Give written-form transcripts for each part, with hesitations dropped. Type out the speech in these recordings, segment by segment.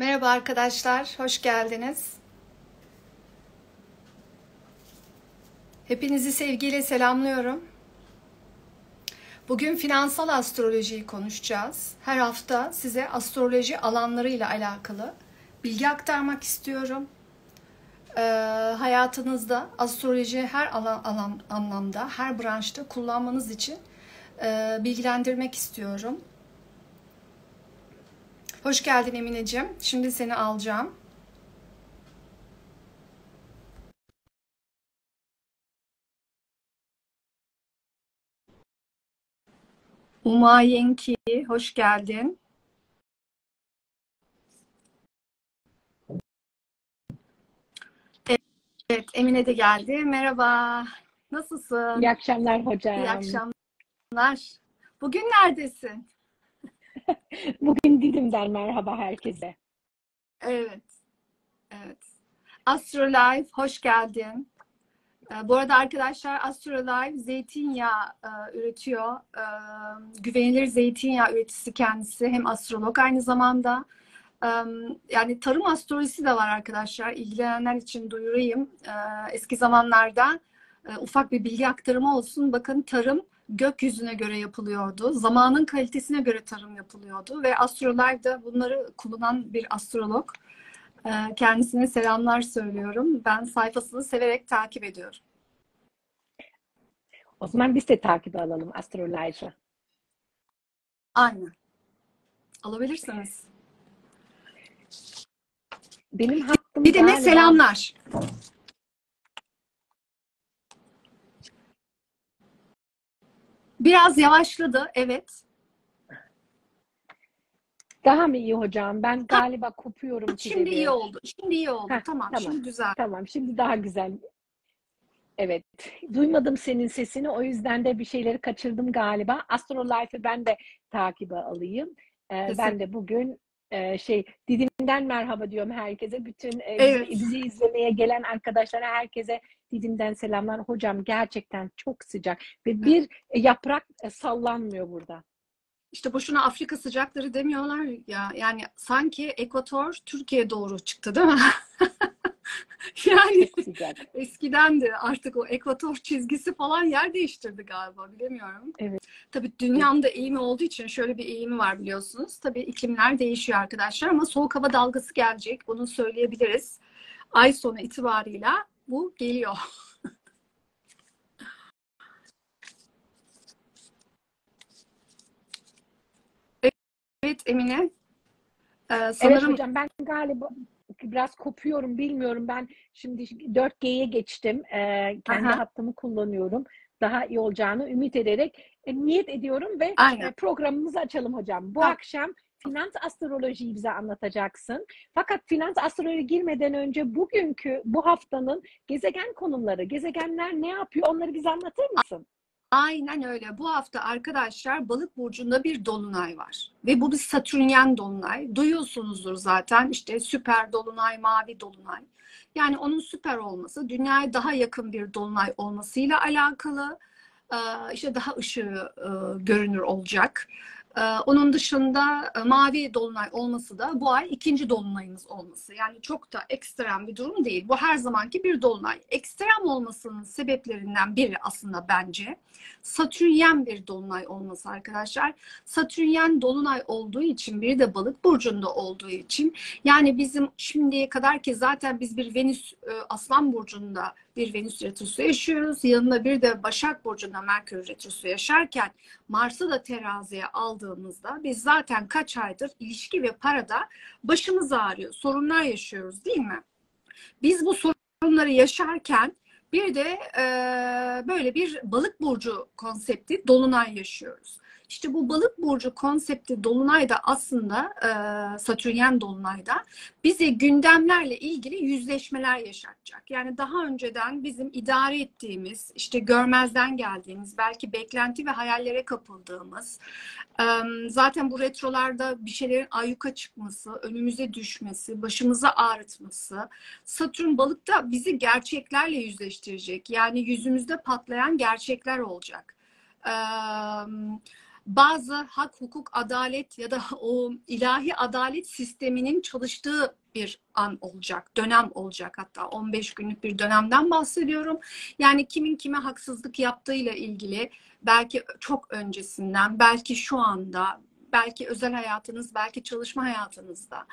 Merhaba arkadaşlar, hoş geldiniz. Hepinizi sevgiyle selamlıyorum. Bugün finansal astrolojiyi konuşacağız. Her hafta size astroloji alanlarıyla alakalı bilgi aktarmak istiyorum. Hayatınızda astroloji her anlamda, her branşta kullanmanız için bilgilendirmek istiyorum. Hoş geldin Emineciğim. Şimdi seni alacağım. Umayenki, hoş geldin. Evet, Emine de geldi. Merhaba. İyi Nasılsın? akşamlar İyi hocam. akşamlar. Bugün neredesin? Bugün Didim'den merhaba herkese. Evet, evet. Astrolife, hoş geldin. Bu arada arkadaşlar Astrolife zeytinyağı üretiyor. Güvenilir zeytinyağı üreticisi kendisi. Hem astrolog aynı zamanda. Ee, Yani tarım astrolojisi de var arkadaşlar. İlgilenenler için duyurayım. Eski zamanlarda ufak bir bilgi aktarımı olsun. Bakın tarım gökyüzüne göre yapılıyordu. Zamanın kalitesine göre tarım yapılıyordu. Ve Astrolife de bunları kullanan bir astrolog. Kendisine selamlar söylüyorum. Ben sayfasını severek takip ediyorum. O zaman biz de takibe alalım Astrolife'ı. Aynen. Alabilirsiniz. Benim hattım Didem'e galiba selamlar. Biraz yavaşladı, evet. daha mı iyi hocam? Ben galiba kopuyorum Şimdi iyi ikide bir. oldu. Şimdi iyi oldu. Heh, Tamam, tamam. şimdi güzel. Tamam. Şimdi daha güzel. Evet. Duymadım senin sesini. O yüzden de bir şeyleri kaçırdım galiba. Astrolife'ı ben de takibe alayım. Kesin. Ben de bugün Didim'den merhaba diyorum herkese. Bütün Evet. bizi izlemeye gelen arkadaşlara, herkese Didim'den selamlar. Hocam gerçekten çok sıcak ve bir yaprak sallanmıyor burada. İşte boşuna Afrika sıcakları demiyorlar ya. Yani sanki ekvator Türkiye'ye doğru çıktı değil mi? Yani Çok sıcak. eskiden de artık o ekvator çizgisi falan yer değiştirdi galiba. Bilemiyorum. Evet. Tabii dünyanın da eğimi olduğu için şöyle bir eğimi var biliyorsunuz. Tabii iklimler değişiyor arkadaşlar ama soğuk hava dalgası gelecek. Bunu söyleyebiliriz. Ay sonu itibarıyla bu geliyor. Evet Emine. Evet Sanırım hocam, ben galiba biraz kopuyorum, bilmiyorum. Ben şimdi 4G'ye geçtim. Kendi aha, hattımı kullanıyorum. Daha iyi olacağını ümit ederek niyet ediyorum ve aynen. programımızı açalım hocam. Bu Tamam. akşam finans astrolojiyi bize anlatacaksın. Fakat finans astroloji girmeden önce bu haftanın gezegen konumları, gezegenler ne yapıyor, onları bize anlatır mısın? Aynen öyle. Bu hafta arkadaşlar Balık burcunda bir dolunay var. Ve bu bir Satürnyen dolunay. Duyuyorsunuzdur zaten işte süper dolunay, mavi dolunay. Yani onun süper olması, dünyaya daha yakın bir dolunay olmasıyla alakalı. İşte daha ışığı görünür olacak. Onun dışında mavi dolunay olması da bu ay ikinci dolunayımız olması. Yani çok da ekstrem bir durum değil. Bu her zamanki bir dolunay. Ekstrem olmasının sebeplerinden biri aslında bence Satürnyen bir dolunay olması arkadaşlar. Satürnyen dolunay olduğu için bir de balık burcunda olduğu için yani bizim şimdiye kadar ki zaten biz bir Venüs Aslan burcunda bir Venüs retrosu yaşıyoruz. Yanında bir de Başak burcunda Merkür retrosu yaşarken Mars'ı da teraziye aldığımızda biz zaten kaç aydır ilişki ve parada başımız ağrıyor. Sorunlar yaşıyoruz değil mi? Biz bu sorunları yaşarken bir de böyle bir balık burcu konsepti dolunay yaşıyoruz. İşte bu balık burcu konsepti dolunay da aslında Satürnyen dolunayda bize gündemlerle ilgili yüzleşmeler yaşatacak. Yani daha önceden bizim idare ettiğimiz, işte görmezden geldiğimiz, belki beklenti ve hayallere kapıldığımız, zaten bu retrolarda bir şeylerin ayyuka çıkması, önümüze düşmesi, başımızı ağrıtması, Satürn balıkta bizi gerçeklerle yüzleştirecek. Yani yüzümüzde patlayan gerçekler olacak. bazı hak, hukuk, adalet ya da o ilahi adalet sisteminin çalıştığı bir an olacak, dönem olacak, hatta 15 günlük bir dönemden bahsediyorum. Yani kimin kime haksızlık yaptığıyla ilgili belki çok öncesinden, belki şu anda, belki özel hayatınız, belki çalışma hayatınızda.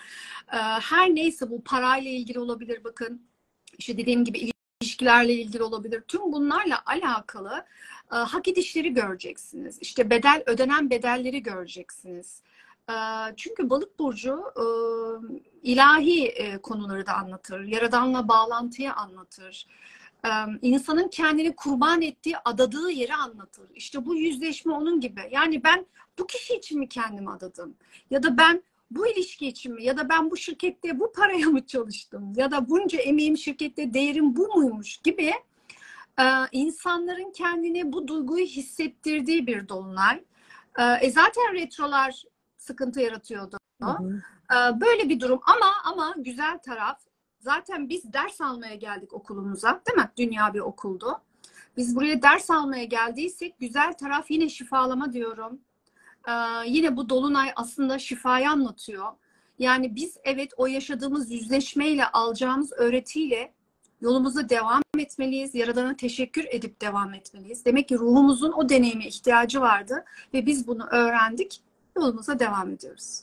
Her neyse bu parayla ilgili olabilir, bakın işte dediğim gibi ilişkilerle ilgili olabilir. Tüm bunlarla alakalı hak edişleri göreceksiniz. İşte ödenen bedelleri göreceksiniz. Çünkü balık burcu ilahi konuları da anlatır. Yaradanla bağlantıyı anlatır. İnsanın kendini kurban ettiği, adadığı yeri anlatır. İşte bu yüzleşme onun gibi. Yani ben bu kişi için mi kendimi adadım? Ya da ben bu ilişki için mi? Ya da ben bu şirkette bu paraya mı çalıştım? Ya da bunca emeğim şirkette değerim bu muymuş gibi insanların kendine bu duyguyu hissettirdiği bir dolunay. Zaten retrolar sıkıntı yaratıyordu. Hı hı. Böyle bir durum ama güzel taraf, zaten biz ders almaya geldik okulumuza, değil mi? Dünya bir okuldu. Biz buraya ders almaya geldiysek güzel taraf yine şifalama diyorum. Yine bu dolunay aslında şifayı anlatıyor. Yani biz evet o yaşadığımız yüzleşmeyle, alacağımız öğretiyle yolumuza devam etmeliyiz. Yaradan'a teşekkür edip devam etmeliyiz. Demek ki ruhumuzun o deneyime ihtiyacı vardı ve biz bunu öğrendik. Yolumuza devam ediyoruz.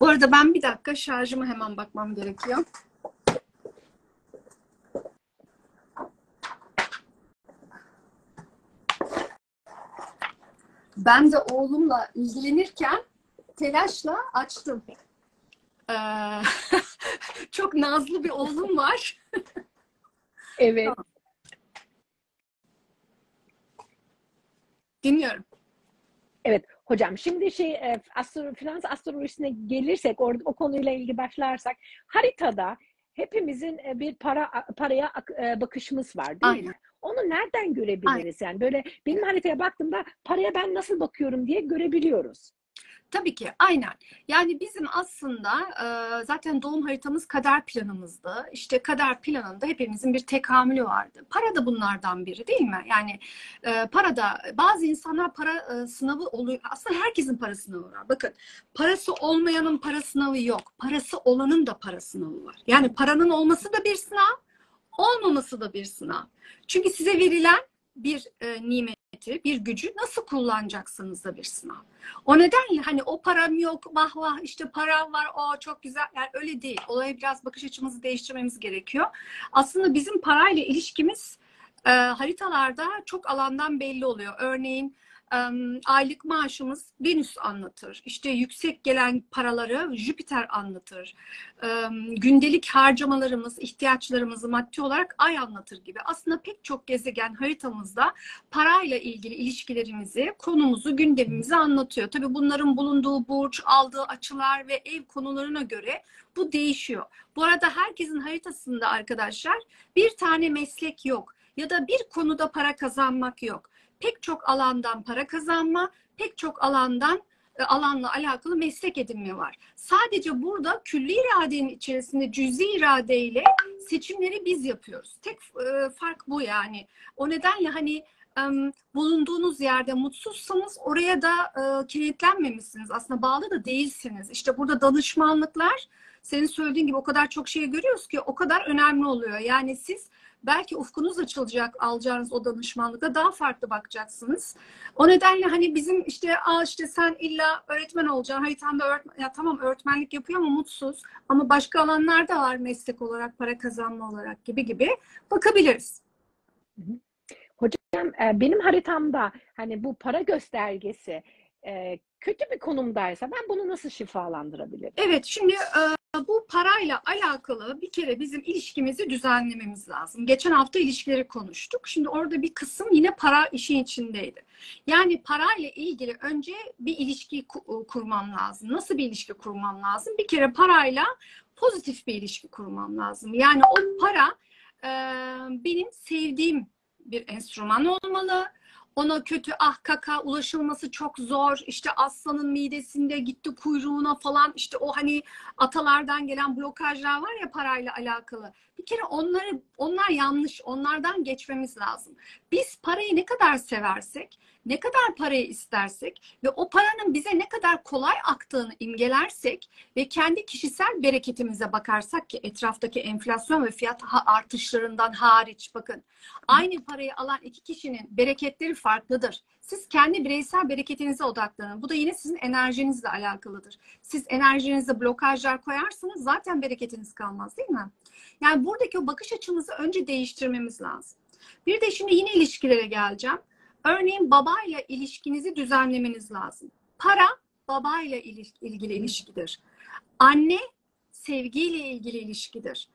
Bu arada ben bir dakika şarjıma hemen bakmam gerekiyor. Ben de oğlumla ilgilenirken telaşla açtım. Çok nazlı bir oğlum var. Evet. Dinliyorum. Evet hocam, şimdi finans astrolojisine gelirsek, orada o konuyla ilgili başlarsak, haritada hepimizin bir paraya bakışımız var, değil Aynen. mi? Onu nereden görebiliriz? Yani böyle benim haritaya baktığımda paraya ben nasıl bakıyorum diye görebiliyoruz. Tabii ki, aynen. Yani bizim aslında zaten doğum haritamız kader planımızdı. İşte kader planında hepimizin bir tekamülü vardı. Para da bunlardan biri, değil mi? Yani parada bazı insanlar para sınavı oluyor. Aslında herkesin para sınavı var. Bakın, parası olmayanın para sınavı yok. Parası olanın da para sınavı var. Yani paranın olması da bir sınav, olmaması da bir sınav. Çünkü size verilen bir nimeti, bir gücü nasıl kullanacaksınız da bir sınav. O nedenle hani o param yok, vah vah işte param var, o çok güzel. Yani öyle değil. Olaya biraz bakış açımızı değiştirmemiz gerekiyor. Aslında bizim parayla ilişkimiz haritalarda çok alandan belli oluyor. Örneğin aylık maaşımız Venüs anlatır. İşte yüksek gelen paraları Jüpiter anlatır. Gündelik harcamalarımız, ihtiyaçlarımızı maddi olarak Ay anlatır gibi. Aslında pek çok gezegen haritamızda parayla ilgili ilişkilerimizi, konumuzu, gündemimizi anlatıyor. Tabii bunların bulunduğu burç, aldığı açılar ve ev konularına göre bu değişiyor. Bu arada herkesin haritasında arkadaşlar bir tane meslek yok ya da bir konuda para kazanmak yok. Pek çok alandan para kazanma, pek çok alanla alakalı meslek edinme var. Sadece burada külli iradenin içerisinde cüzi iradeyle seçimleri biz yapıyoruz. Tek fark bu yani. O nedenle hani bulunduğunuz yerde mutsuzsanız oraya da kilitlenmemişsiniz. Aslında bağlı da değilsiniz. İşte burada danışmanlıklar, senin söylediğin gibi o kadar çok şey görüyoruz ki o kadar önemli oluyor. Yani siz belki ufkunuz açılacak, alacağınız o danışmanlıkta daha farklı bakacaksınız. O nedenle hani bizim işte işte sen illa öğretmen olacaksın, haritanda ya tamam öğretmenlik yapıyor ama mutsuz. Ama başka alanlar da var meslek olarak, para kazanma olarak gibi bakabiliriz. Hocam, benim haritamda hani bu para göstergesi kötü bir konumdaysa ben bunu nasıl şifalandırabilirim? Evet, şimdi bu parayla alakalı bir kere bizim ilişkimizi düzenlememiz lazım. Geçen hafta ilişkileri konuştuk. Şimdi orada bir kısım yine para işin içindeydi. Yani parayla ilgili önce bir ilişki kurmam lazım. Nasıl bir ilişki kurmam lazım? Bir kere parayla pozitif bir ilişki kurmam lazım. Yani o para benim sevdiğim bir enstrüman olmalı. Ona kötü kaka ulaşılması çok zor. İşte aslanın midesinde gitti kuyruğuna falan, işte o hani atalardan gelen blokajlar var ya parayla alakalı. Bir kere onlar yanlış. Onlardan geçmemiz lazım. Biz parayı ne kadar seversek, ne kadar parayı istersek ve o paranın bize ne kadar kolay aktığını imgelersek ve kendi kişisel bereketimize bakarsak, ki etraftaki enflasyon ve fiyat artışlarından hariç, bakın, aynı parayı alan iki kişinin bereketleri farklıdır. Siz kendi bireysel bereketinize odaklanın. Bu da yine sizin enerjinizle alakalıdır. Siz enerjinize blokajlar koyarsınız, zaten bereketiniz kalmaz, değil mi? Yani buradaki o bakış açımızı önce değiştirmemiz lazım. Bir de şimdi yine ilişkilere geleceğim. Örneğin babayla ilişkinizi düzenlemeniz lazım. Para babayla ilgili ilişkidir. Anne sevgiyle ilgili ilişkidir.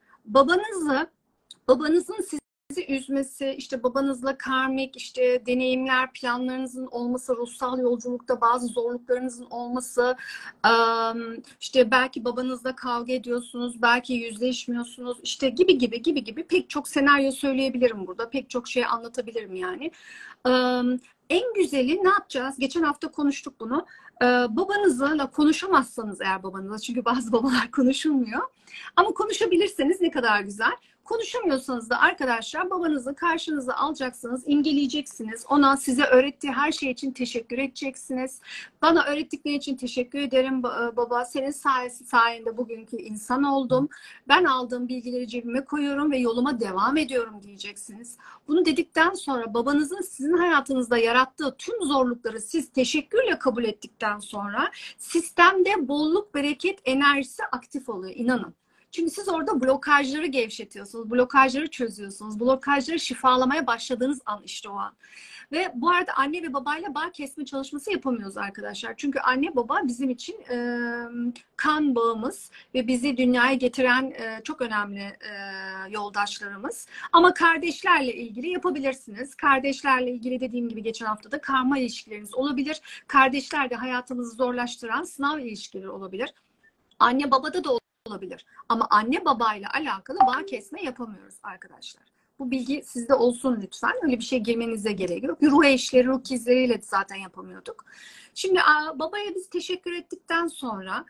Babanızın sizi üzmesi, işte babanızla karmik işte deneyimler, planlarınızın olması, ruhsal yolculukta bazı zorluklarınızın olması, işte belki babanızla kavga ediyorsunuz, belki yüzleşmiyorsunuz, işte gibi pek çok senaryo söyleyebilirim burada. Pek çok şey anlatabilirim yani. En güzeli ne yapacağız? Geçen hafta konuştuk bunu. Babanızla konuşamazsanız eğer, babanızla, çünkü bazı babalar konuşulmuyor. Ama konuşabilirseniz ne kadar güzel. Konuşamıyorsanız da arkadaşlar babanızı karşınıza alacaksınız, imgeleyeceksiniz. Ona size öğrettiği her şey için teşekkür edeceksiniz. Bana öğrettikleri için teşekkür ederim baba. Senin sayende bugünkü insan oldum. Ben aldığım bilgileri cebime koyuyorum ve yoluma devam ediyorum diyeceksiniz. Bunu dedikten sonra babanızın sizin hayatınızda yarattığı tüm zorlukları siz teşekkürle kabul ettikten sonra sistemde bolluk, bereket enerjisi aktif oluyor, inanın. Çünkü siz orada blokajları gevşetiyorsunuz, blokajları çözüyorsunuz, blokajları şifalamaya başladığınız an işte o an. Ve bu arada anne ve babayla bağ kesme çalışması yapamıyoruz arkadaşlar. Çünkü anne baba bizim için kan bağımız ve bizi dünyaya getiren çok önemli yoldaşlarımız. Ama kardeşlerle ilgili yapabilirsiniz. Kardeşlerle ilgili dediğim gibi geçen hafta da karma ilişkileriniz olabilir. Kardeşler de hayatımızı zorlaştıran sınav ilişkileri olabilir. Anne babada da olabilir. Ama anne babayla alakalı bağ kesme yapamıyoruz arkadaşlar. Bu bilgi sizde olsun lütfen. Öyle bir şey girmenize gerek yok. Ruh eşleri, ruh ikizleriyle zaten yapamıyorduk. Şimdi babaya biz teşekkür ettikten sonra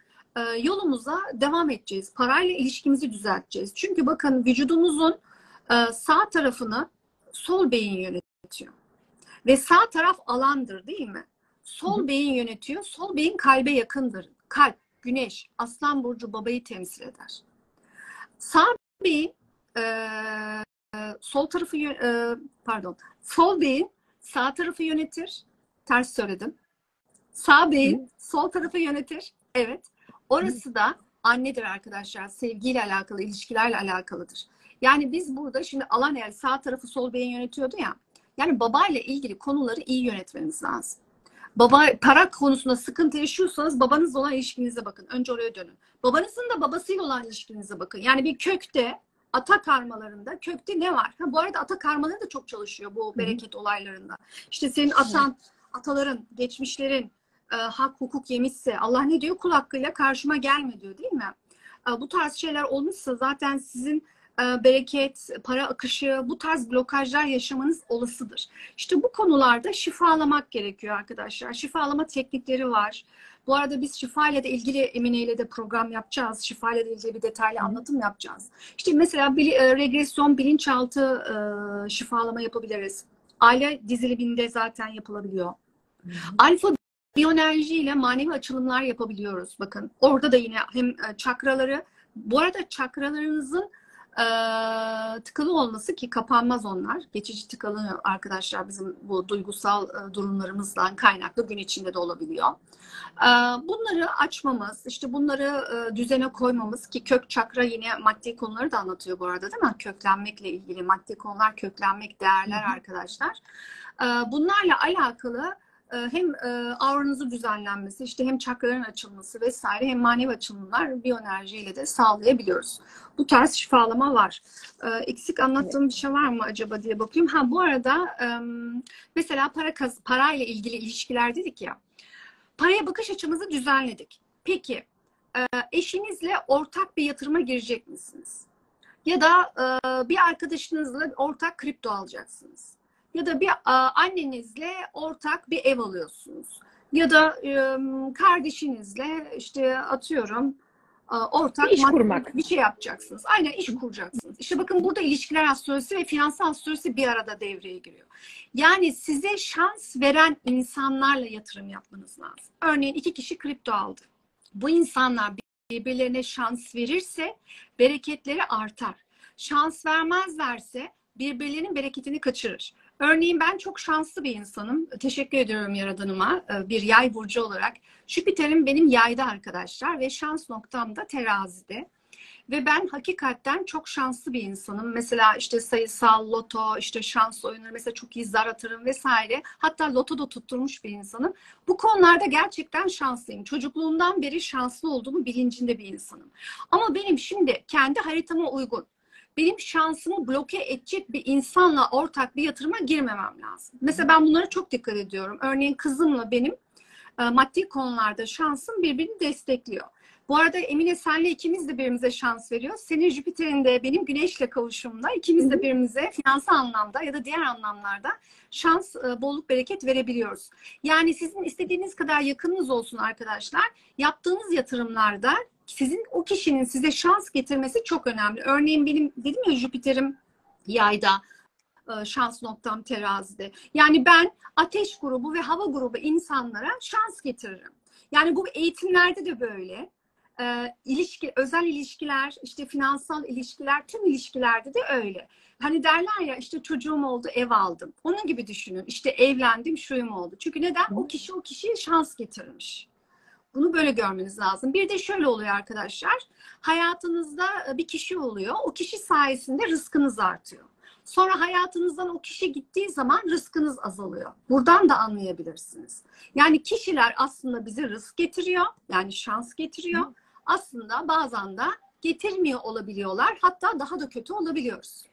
yolumuza devam edeceğiz. Parayla ilişkimizi düzelteceğiz. Çünkü bakın, vücudumuzun sağ tarafını sol beyin yönetiyor. Ve sağ taraf alandır, değil mi? Sol beyin yönetiyor. Sol beyin kalbe yakındır. Kalp, Güneş, Aslan Burcu babayı temsil eder. Sağ beyin sol beyin sağ tarafı yönetir. Ters söyledim. Sağ beyin sol tarafı yönetir. Evet. Orası da annedir arkadaşlar. Sevgiyle alakalı, ilişkilerle alakalıdır. Yani biz burada şimdi alan el sağ tarafı sol beyin yönetiyordu ya. Yani babayla ilgili konuları iyi yönetmemiz lazım. Para konusunda sıkıntı yaşıyorsanız babanızla olan ilişkinize bakın. Önce oraya dönün. Babanızın da babasıyla olan ilişkinize bakın. Yani bir kökte, ata karmalarında kökte ne var? Bu arada ata karmaları da çok çalışıyor bu bereket olaylarında. İşte senin ataların, geçmişlerin hak hukuk yemişse Allah ne diyor? Kul hakkıyla karşıma gelme diyor, değil mi? Bu tarz şeyler olmuşsa zaten sizin bereket, para akışı, bu tarz blokajlar yaşamanız olasıdır. İşte bu konularda şifalamak gerekiyor arkadaşlar. Şifalama teknikleri var. Bu arada biz şifa ile de ilgili Emine ile de program yapacağız. Şifa ile de ilgili bir detaylı anlatım yapacağız. İşte mesela regresyon, bilinçaltı şifalama yapabiliriz. Aile diziliminde zaten yapılabiliyor. Alfa biyoenerji ile manevi açılımlar yapabiliyoruz. Bakın orada da yine hem çakraları, bu arada çakralarınızın tıkalı olması, ki kapanmaz onlar. Geçici tıkalı arkadaşlar, bizim bu duygusal durumlarımızdan kaynaklı gün içinde de olabiliyor. Bunları açmamız, işte bunları düzene koymamız, ki kök çakra yine maddi konuları da anlatıyor bu arada, değil mi? Köklenmekle ilgili maddi konular, köklenmek, değerler arkadaşlar. Bunlarla alakalı hem auranızı düzenlenmesi, işte hem çakraların açılması vesaire, hem manevi açılımlar biyoenerjiyle de sağlayabiliyoruz. Bu tarz şifalama var. Eksik anlattığım bir şey var mı acaba diye bakıyorum. Bu arada mesela parayla ilgili ilişkiler dedik ya. Paraya bakış açımızı düzenledik. Peki eşinizle ortak bir yatırıma girecek misiniz? Ya da bir arkadaşınızla ortak kripto alacaksınız. Ya da bir annenizle ortak bir ev alıyorsunuz. Ya da kardeşinizle işte atıyorum ortak İş kurmak. bir şey yapacaksınız. Aynen, iş kuracaksınız. İşte bakın, burada ilişkiler astrolojisi ve finansal astrolojisi bir arada devreye giriyor. Yani size şans veren insanlarla yatırım yapmanız lazım. Örneğin 2 kişi kripto aldı. Bu insanlar birbirlerine şans verirse bereketleri artar. Şans vermezlerse birbirlerinin bereketini kaçırır. Örneğin ben çok şanslı bir insanım. Teşekkür ediyorum Yaradanıma, bir yay burcu olarak. Jüpiter'im benim yayda arkadaşlar ve şans noktam da terazide. Ve ben hakikaten çok şanslı bir insanım. Mesela işte sayısal, loto, işte şans oyunları, mesela çok iyi zar atarım vesaire. Hatta loto da tutturmuş bir insanım. Bu konularda gerçekten şanslıyım. Çocukluğumdan beri şanslı olduğumu bilincinde bir insanım. Ama benim şimdi kendi haritama uygun, benim şansımı bloke edecek bir insanla ortak bir yatırıma girmemem lazım. Mesela ben bunlara çok dikkat ediyorum. Örneğin kızımla benim maddi konularda şansım birbirini destekliyor. Bu arada Emine, senle ikimiz de birbirimize şans veriyoruz. Senin Jüpiter'in de benim Güneş'le kavuşumda ikimiz de birbirimize finansal anlamda ya da diğer anlamlarda şans, bolluk, bereket verebiliyoruz. Yani sizin istediğiniz kadar yakınınız olsun arkadaşlar. Yaptığınız yatırımlarda sizin, o kişinin size şans getirmesi çok önemli. Örneğin benim dedim ya, Jüpiter'im yayda, şans noktam terazide. Yani ben ateş grubu ve hava grubu insanlara şans getiririm. Yani bu eğitimlerde de böyle. Özel ilişkiler, işte finansal ilişkiler, tüm ilişkilerde de öyle. Hani derler ya, işte çocuğum oldu, ev aldım. Onun gibi düşünün. İşte evlendim, şuyum oldu. Çünkü neden? O kişi o kişiye şans getirmiş. Bunu böyle görmeniz lazım. Bir de şöyle oluyor arkadaşlar. Hayatınızda bir kişi oluyor. O kişi sayesinde rızkınız artıyor. Sonra hayatınızdan o kişi gittiği zaman rızkınız azalıyor. Buradan da anlayabilirsiniz. Yani kişiler aslında bize rızk getiriyor. Yani şans getiriyor. Aslında bazen de getirmiyor olabiliyorlar. Hatta daha da kötü olabiliyoruz.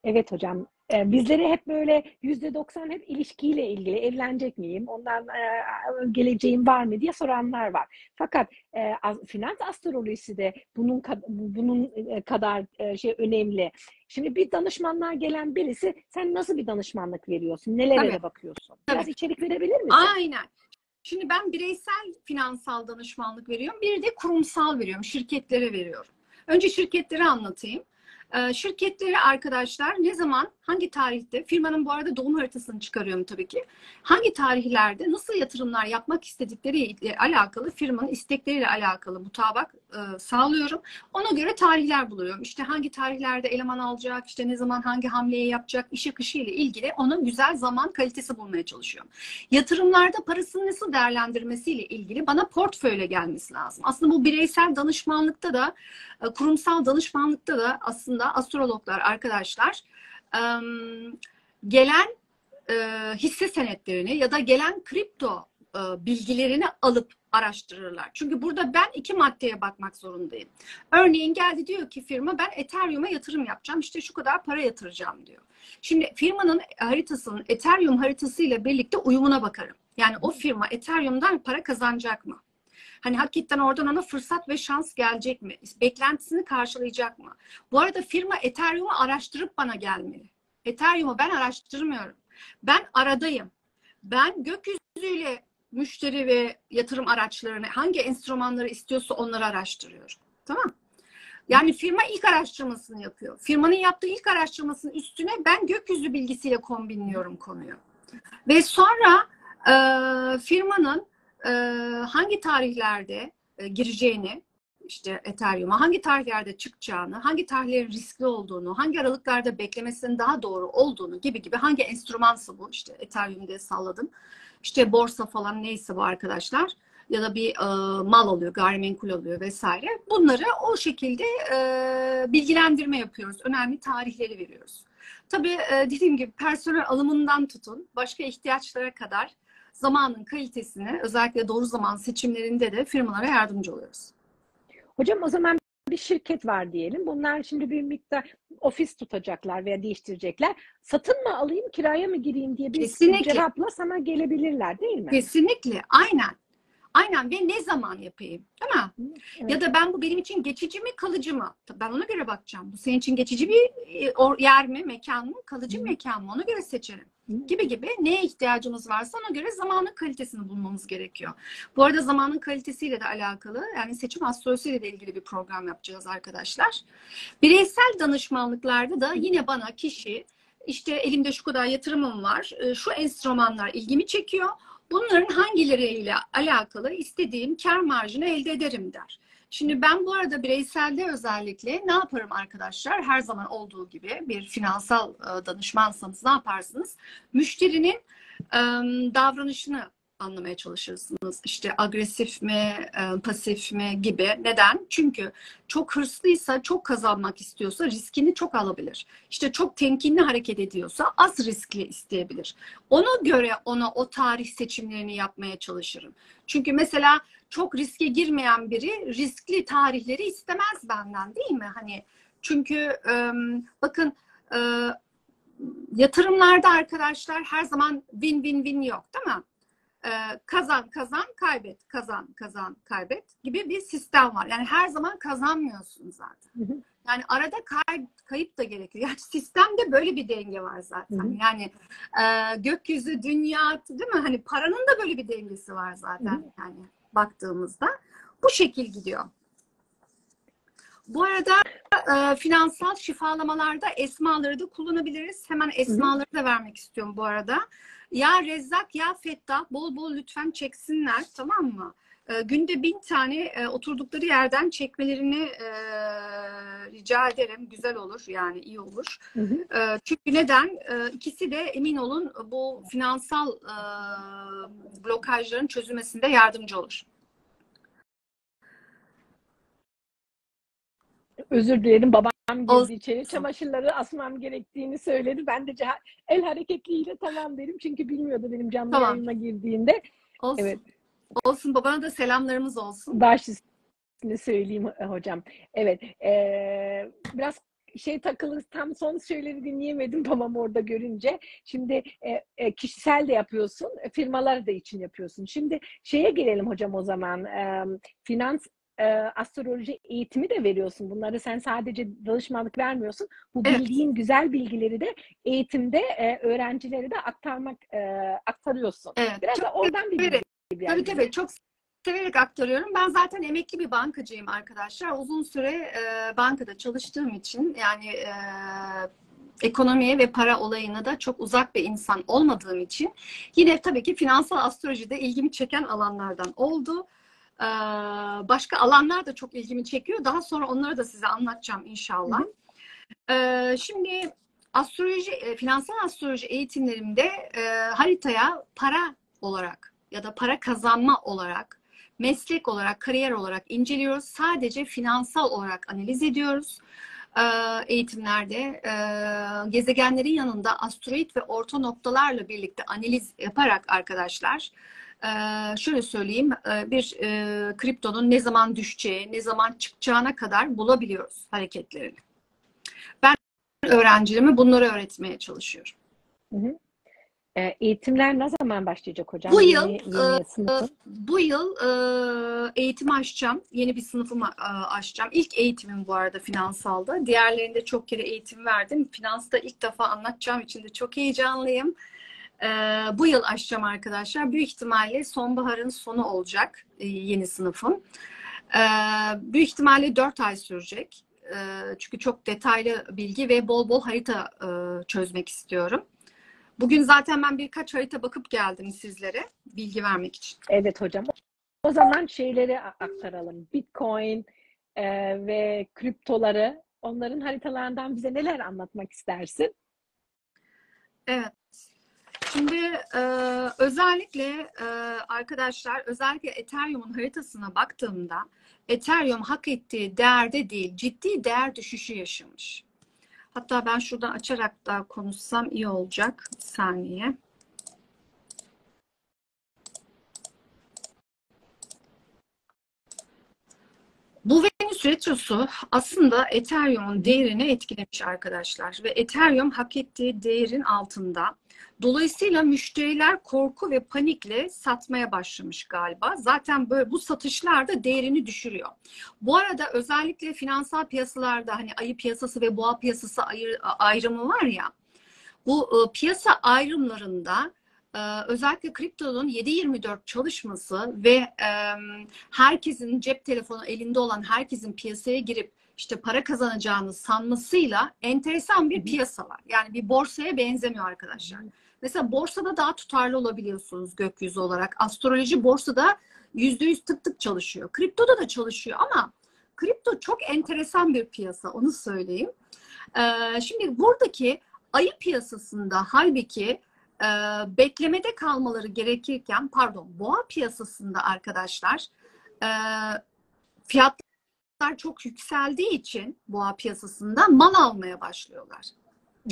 Evet hocam. Bizleri hep böyle %90 hep ilişkiyle ilgili, evlenecek miyim, ondan geleceğim var mı diye soranlar var. Fakat finans astrolojisi de bunun kadar önemli. Şimdi bir danışmanlığa gelen birisi, sen nasıl bir danışmanlık veriyorsun? Nelere de bakıyorsun? Biraz içerik verebilir misin? Aynen. Şimdi ben bireysel finansal danışmanlık veriyorum. Bir de kurumsal veriyorum. Şirketlere veriyorum. Önce şirketleri anlatayım. Şirketleri arkadaşlar ne zaman, hangi tarihte, firmanın bu arada doğum haritasını çıkarıyorum tabii ki. Hangi tarihlerde nasıl yatırımlar yapmak istedikleriyle alakalı, firmanın istekleriyle alakalı mutabak sağlıyorum. Ona göre tarihler buluyorum. İşte hangi tarihlerde eleman alacak, işte ne zaman hangi hamleyi yapacak, iş akışı ile ilgili ona güzel zaman kalitesi bulmaya çalışıyorum. Yatırımlarda parasını nasıl değerlendirmesiyle ilgili bana portföyle gelmesi lazım. Aslında bu bireysel danışmanlıkta da, kurumsal danışmanlıkta da aslında astrologlar arkadaşlar gelen hisse senetlerini ya da gelen kripto bilgilerini alıp araştırırlar. Çünkü burada ben 2 maddeye bakmak zorundayım. Örneğin geldi, diyor ki firma, ben Ethereum'a yatırım yapacağım. İşte şu kadar para yatıracağım diyor. Şimdi firmanın haritasının Ethereum haritasıyla birlikte uyumuna bakarım. Yani o firma Ethereum'dan para kazanacak mı? Hani hakikaten oradan ona fırsat ve şans gelecek mi? Beklentisini karşılayacak mı? Bu arada firma Ethereum'u araştırıp bana gelmeli. Ethereum'u ben araştırmıyorum. Ben aradayım. Ben gökyüzüyle müşteri ve yatırım araçlarını, hangi enstrümanları istiyorsa onları araştırıyorum. Tamam. Yani firma ilk araştırmasını yapıyor. Firmanın yaptığı ilk araştırmasının üstüne ben gökyüzü bilgisiyle kombinliyorum konuyu. Ve sonra firmanın hangi tarihlerde gireceğini, işte Ethereum'a hangi tarihlerde çıkacağını, hangi tarihlerin riskli olduğunu, hangi aralıklarda beklemesinin daha doğru olduğunu gibi hangi enstrümansa bu, işte Ethereum diye salladım. İşte borsa falan neyse bu arkadaşlar, ya da bir mal alıyor, gayrimenkul alıyor vesaire. Bunları o şekilde bilgilendirme yapıyoruz. Önemli tarihleri veriyoruz. Tabii dediğim gibi personel alımından tutun, başka ihtiyaçlara kadar zamanın kalitesini, özellikle doğru zaman seçimlerinde de firmalara yardımcı oluyoruz. Hocam, o zaman bir şirket var diyelim. Bunlar şimdi bir miktar ofis tutacaklar veya değiştirecekler. Satın mı alayım, kiraya mı gireyim diye bir cevapla sana gelebilirler, değil mi? Kesinlikle. Aynen. Aynen. Ve ne zaman yapayım? Değil mi? Evet. Ya da ben, bu benim için geçici mi, kalıcı mı? Ben ona göre bakacağım. Bu senin için geçici bir yer mi, mekan mı, kalıcı mekan mı? Ona göre seçerim. gibi gibi neye ihtiyacımız varsa ona göre zamanın kalitesini bulmamız gerekiyor. Bu arada zamanın kalitesiyle de alakalı, yani seçim astrolojisiyle de ilgili bir program yapacağız arkadaşlar. Bireysel danışmanlıklarda da yine bana kişi işte elimde şu kadar yatırımım var, şu enstrümanlar ilgimi çekiyor. Bunların hangileriyle alakalı istediğim kar marjını elde ederim der. Şimdi ben bu arada bireyselde özellikle ne yaparım arkadaşlar? Her zaman olduğu gibi bir finansal danışmansanız ne yaparsınız? Müşterinin davranışını anlamaya çalışırsınız. İşte agresif mi, pasif mi gibi. Neden? Çünkü çok hırslıysa, çok kazanmak istiyorsa riskini çok alabilir. İşte çok temkinli hareket ediyorsa az riskli isteyebilir. Ona göre ona o tarih seçimlerini yapmaya çalışırım. Çünkü mesela çok riske girmeyen biri riskli tarihleri istemez benden, değil mi? Hani çünkü bakın yatırımlarda arkadaşlar her zaman win-win-win yok, değil mi? Kazan kazan kaybet, kazan kazan kaybet gibi bir sistem var. Yani her zaman kazanmıyorsun zaten. Yani arada kayıp da gerekiyor. Yani sistemde böyle bir denge var zaten. Yani gökyüzü, dünya, değil mi? Hani paranın da böyle bir dengesi var zaten. Yani baktığımızda bu şekil gidiyor. Bu arada finansal şifalamalarda esmaları da kullanabiliriz. Hemen esmaları da vermek istiyorum bu arada. Ya Rezzak ya Fettah bol bol lütfen çeksinler, tamam mı? Günde 1000 tane oturdukları yerden çekmelerini rica ederim. Güzel olur, yani iyi olur. Çünkü neden? İkisi de emin olun bu finansal blokajların çözülmesinde yardımcı olur. Özür dilerim, babam girdi Olsun. içeri. Çamaşırları asmam gerektiğini söyledi. Ben de el hareketliyle tamam dedim. Çünkü bilmiyordu benim canlı Tamam. yayınıma girdiğinde. Olsun. Evet. Olsun. Babana da selamlarımız olsun. Baş üstüne söyleyeyim hocam. Evet. Biraz takılı, tam son şeyleri dinleyemedim babam orada görünce. Şimdi kişisel de yapıyorsun, firmalar da için yapıyorsun. Şimdi şeye gelelim hocam o zaman. Finans astroloji eğitimi de veriyorsun. Bunları sen sadece danışmanlık vermiyorsun. Bu bildiğin güzel bilgileri de eğitimde öğrencilere de aktarıyorsun. Evet, biraz da oradan bir bilgi tabii tabii, çok severek aktarıyorum. Ben zaten emekli bir bankacıyım arkadaşlar. Uzun süre bankada çalıştığım için, yani ekonomiye ve para olayına da çok uzak bir insan olmadığım için yine tabii ki finansal astrolojide ilgimi çeken alanlardan oldu. Başka alanlar da çok ilgimi çekiyor. Daha sonra onları da size anlatacağım inşallah. Şimdi astroloji, finansal astroloji eğitimlerimde haritaya para olarak ya da para kazanma olarak, meslek olarak, kariyer olarak inceliyoruz. Sadece finansal olarak analiz ediyoruz. Eğitimlerde gezegenlerin yanında asteroid ve orta noktalarla birlikte analiz yaparak arkadaşlar, şöyle söyleyeyim, bir kriptonun ne zaman düşeceği, ne zaman çıkacağına kadar bulabiliyoruz hareketlerini. Ben öğrencilerime bunları öğretmeye çalışıyorum. Eğitimler ne zaman başlayacak hocam? Bu yıl eğitimi açacağım. Yeni bir sınıfımı açacağım. İlk eğitimim bu arada finansalda. Diğerlerinde çok kere eğitim verdim. Finansta ilk defa anlatacağım için de çok heyecanlıyım. Bu yıl açacağım arkadaşlar. Büyük ihtimalle sonbaharın sonu olacak yeni sınıfım. Büyük ihtimalle 4 ay sürecek. Çünkü çok detaylı bilgi ve bol bol harita çözmek istiyorum. Bugün zaten ben birkaç harita bakıp geldim sizlere bilgi vermek için. Evet hocam. O zaman şeyleri aktaralım. Bitcoin ve kriptoları, onların haritalarından bize neler anlatmak istersin? Evet. Şimdi özellikle arkadaşlar, özellikle Ethereum'un haritasına baktığımda Ethereum hak ettiği değerde değil, ciddi değer düşüşü yaşamış. Hatta ben şuradan açarak da konuşsam iyi olacak. Bir saniye. Bu Venüs retrosu aslında Ethereum'un değerini etkilemiş arkadaşlar. Ve Ethereum hak ettiği değerin altında. Dolayısıyla müşteriler korku ve panikle satmaya başlamış galiba. Zaten böyle bu satışlar da değerini düşürüyor. Bu arada özellikle finansal piyasalarda hani ayı piyasası ve boğa piyasası ayrımı var ya. Bu piyasa ayrımlarında özellikle kriptonun 7/24 çalışması ve herkesin cep telefonu elinde olan herkesin piyasaya girip işte para kazanacağını sanmasıyla enteresan bir piyasa var. Yani bir borsaya benzemiyor arkadaşlar. Mesela borsada daha tutarlı olabiliyorsunuz gökyüzü olarak. Astroloji borsada %100 tık tık çalışıyor. Kriptoda da çalışıyor ama kripto çok enteresan bir piyasa, onu söyleyeyim. Şimdi buradaki ayı piyasasında halbuki beklemede kalmaları gerekirken, pardon, boğa piyasasında arkadaşlar fiyatlar çok yükseldiği için boğa piyasasında mal almaya başlıyorlar.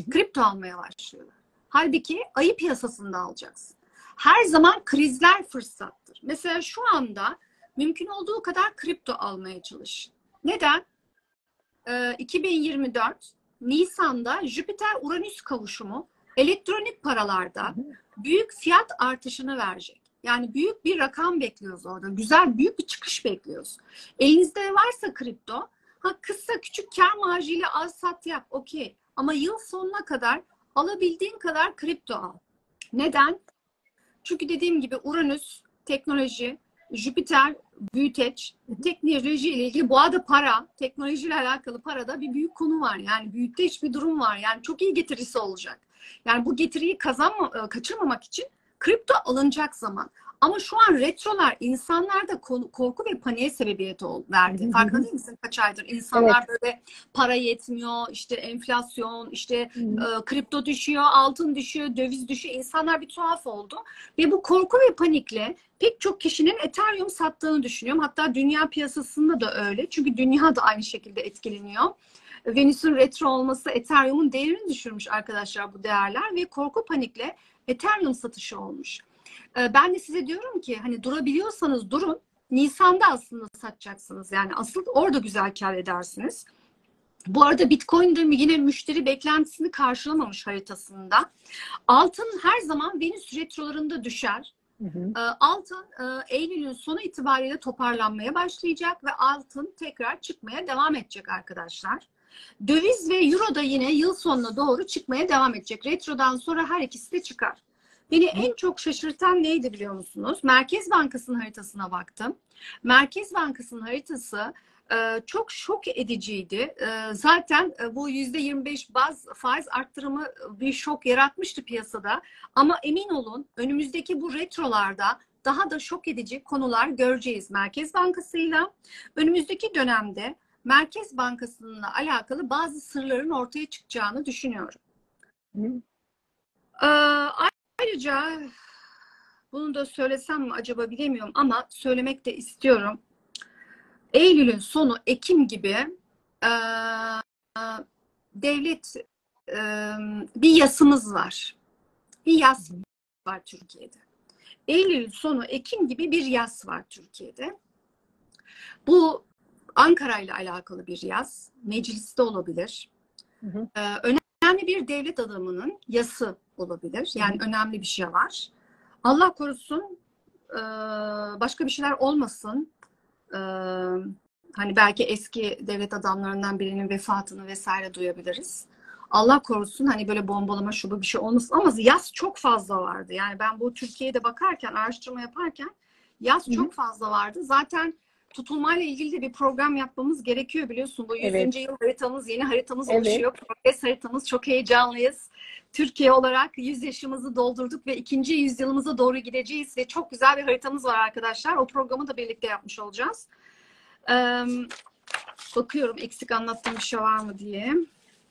Kripto almaya başlıyorlar. Halbuki ayı piyasasında alacaksın. Her zaman krizler fırsattır. Mesela şu anda mümkün olduğu kadar kripto almaya çalışın. Neden? 2024 Nisan'da Jüpiter-Uranüs kavuşumu elektronik paralarda büyük fiyat artışını verecek. Yani büyük bir rakam bekliyoruz orada. Güzel, büyük bir çıkış bekliyoruz. Elinizde varsa kripto, kısa küçük kar marjıyla al sat yap, okey. Ama yıl sonuna kadar alabildiğin kadar kripto al. Neden? Çünkü dediğim gibi Uranüs, teknoloji, Jüpiter, büyüteç, teknoloji ile ilgili boğada para, teknolojiyle alakalı parada bir büyük konu var. Yani büyüteç bir durum var. Yani çok iyi getirisi olacak. Yani bu getiriyi kaçırmamak için kripto alınacak zaman. Ama şu an retrolar insanlarda korku ve paniğe sebebiyet verdi. Farkında değil misin? Kaç aydır insanlar böyle para yetmiyor, işte enflasyon, işte kripto düşüyor, altın düşüyor, döviz düşüyor. İnsanlar bir tuhaf oldu. Ve bu korku ve panikle pek çok kişinin Ethereum sattığını düşünüyorum. Hatta dünya piyasasında da öyle. Çünkü dünya da aynı şekilde etkileniyor. Venüs'ün retro olması Ethereum'un değerini düşürmüş arkadaşlar, bu değerler ve korku panikle Ethereum satışı olmuş. Ben de size diyorum ki hani durabiliyorsanız durun. Nisan'da aslında satacaksınız. Yani asıl orada güzel kar edersiniz. Bu arada Bitcoin'de yine müşteri beklentisini karşılamamış haritasında. Altın her zaman Venüs retrolarında düşer. Altın Eylül'ün sonu itibariyle toparlanmaya başlayacak ve altın tekrar çıkmaya devam edecek arkadaşlar. Döviz ve euro da yine yıl sonuna doğru çıkmaya devam edecek. Retrodan sonra her ikisi de çıkar. Beni en çok şaşırtan neydi biliyor musunuz? Merkez Bankası'nın haritasına baktım. Merkez Bankası'nın haritası çok şok ediciydi. Zaten bu %25 baz faiz arttırımı bir şok yaratmıştı piyasada. Ama emin olun önümüzdeki bu retrolarda daha da şok edici konular göreceğiz Merkez Bankası'yla. Önümüzdeki dönemde Merkez Bankası'nınla alakalı bazı sırların ortaya çıkacağını düşünüyorum. Ayrıca bunu da söylesem mi acaba bilemiyorum ama söylemek de istiyorum. Eylül'ün sonu Ekim gibi devlet bir yasımız var. Bir yas var Türkiye'de. Eylül sonu Ekim gibi bir yas var Türkiye'de. Bu Ankara ile alakalı bir yas. Mecliste olabilir. Önemli bir devlet adamının yası olabilir. Yani önemli bir şey var. Allah korusun başka bir şeyler olmasın. Hani belki eski devlet adamlarından birinin vefatını vesaire duyabiliriz. Allah korusun hani böyle bombalama şu bir şey olmasın ama yas çok fazla vardı. Yani ben bu Türkiye'de bakarken, araştırma yaparken yas çok fazla vardı. Zaten tutulmayla ilgili de bir program yapmamız gerekiyor biliyorsun. Bu 100. yıl haritamız, yeni haritamız oluşuyor. Progres haritamız, çok heyecanlıyız. Türkiye olarak 100 yaşımızı doldurduk ve 2. yüzyılımıza doğru gideceğiz ve çok güzel bir haritamız var arkadaşlar. O programı da birlikte yapmış olacağız. Bakıyorum eksik anlattığım bir şey var mı diye.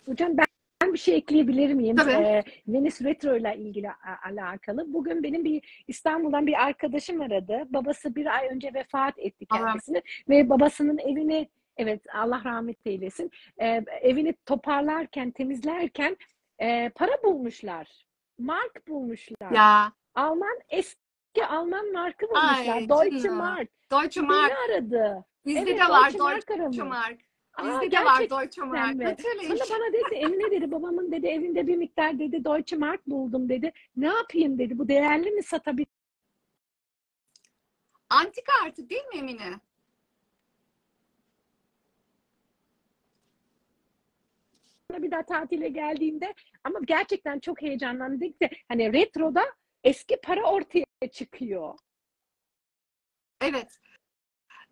Hocam ben bir şey ekleyebilir miyim? Tabii. Venüs Retro ile ilgili alakalı. Bugün benim bir İstanbul'dan bir arkadaşım aradı. Babası bir ay önce vefat etti kendisini. Ve babasının evini, evet Allah rahmet eylesin, evini toparlarken, temizlerken para bulmuşlar. Mark bulmuşlar. Ya. Eski Alman markı bulmuşlar. Ay, Deutsche Mark. Deutsche Mark. Beni aradı. Bizde de var Deutsche Deutsche Mark. Bizde de gerçekten var Deutsche Mark. mi? Natürlich. Sonra bana dedi, Emine dedi, babamın dedi evinde bir miktar dedi Deutsche Mark buldum dedi. Ne yapayım dedi, bu değerli mi satabilirim? Antika artık değil mi Emine? bir daha tatile geldiğimde, ama gerçekten çok heyecanlandık da hani retroda eski para ortaya çıkıyor. Evet.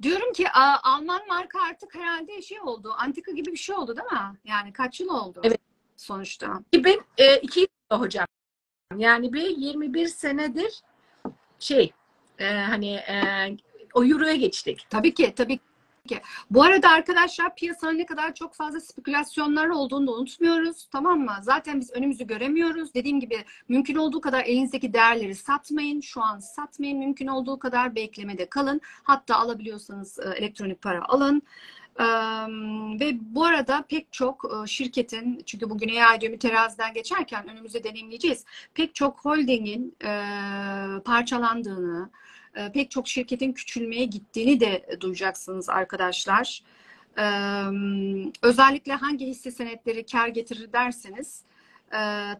Diyorum ki Alman marka artık herhalde şey oldu. Antika gibi bir şey oldu değil mi? Yani kaç yıl oldu Evet. sonuçta? 2002 yılında hocam. Yani bir 21 senedir hani o euroya geçtik. Tabii ki, tabii ki. Bu arada arkadaşlar piyasanın ne kadar çok fazla spekülasyonlar olduğunu da unutmuyoruz. Tamam mı? Zaten biz önümüzü göremiyoruz. Dediğim gibi mümkün olduğu kadar elinizdeki değerleri satmayın. Şu an satmayın. Mümkün olduğu kadar beklemede kalın. Hatta alabiliyorsanız elektronik para alın. Ve bu arada pek çok şirketin, çünkü bugün AI düğümü teraziden geçerken önümüzde deneyimleyeceğiz. Pek çok holdingin parçalandığını, pek çok şirketin küçülmeye gittiğini de duyacaksınız arkadaşlar. Özellikle hangi hisse senetleri kar getirir derseniz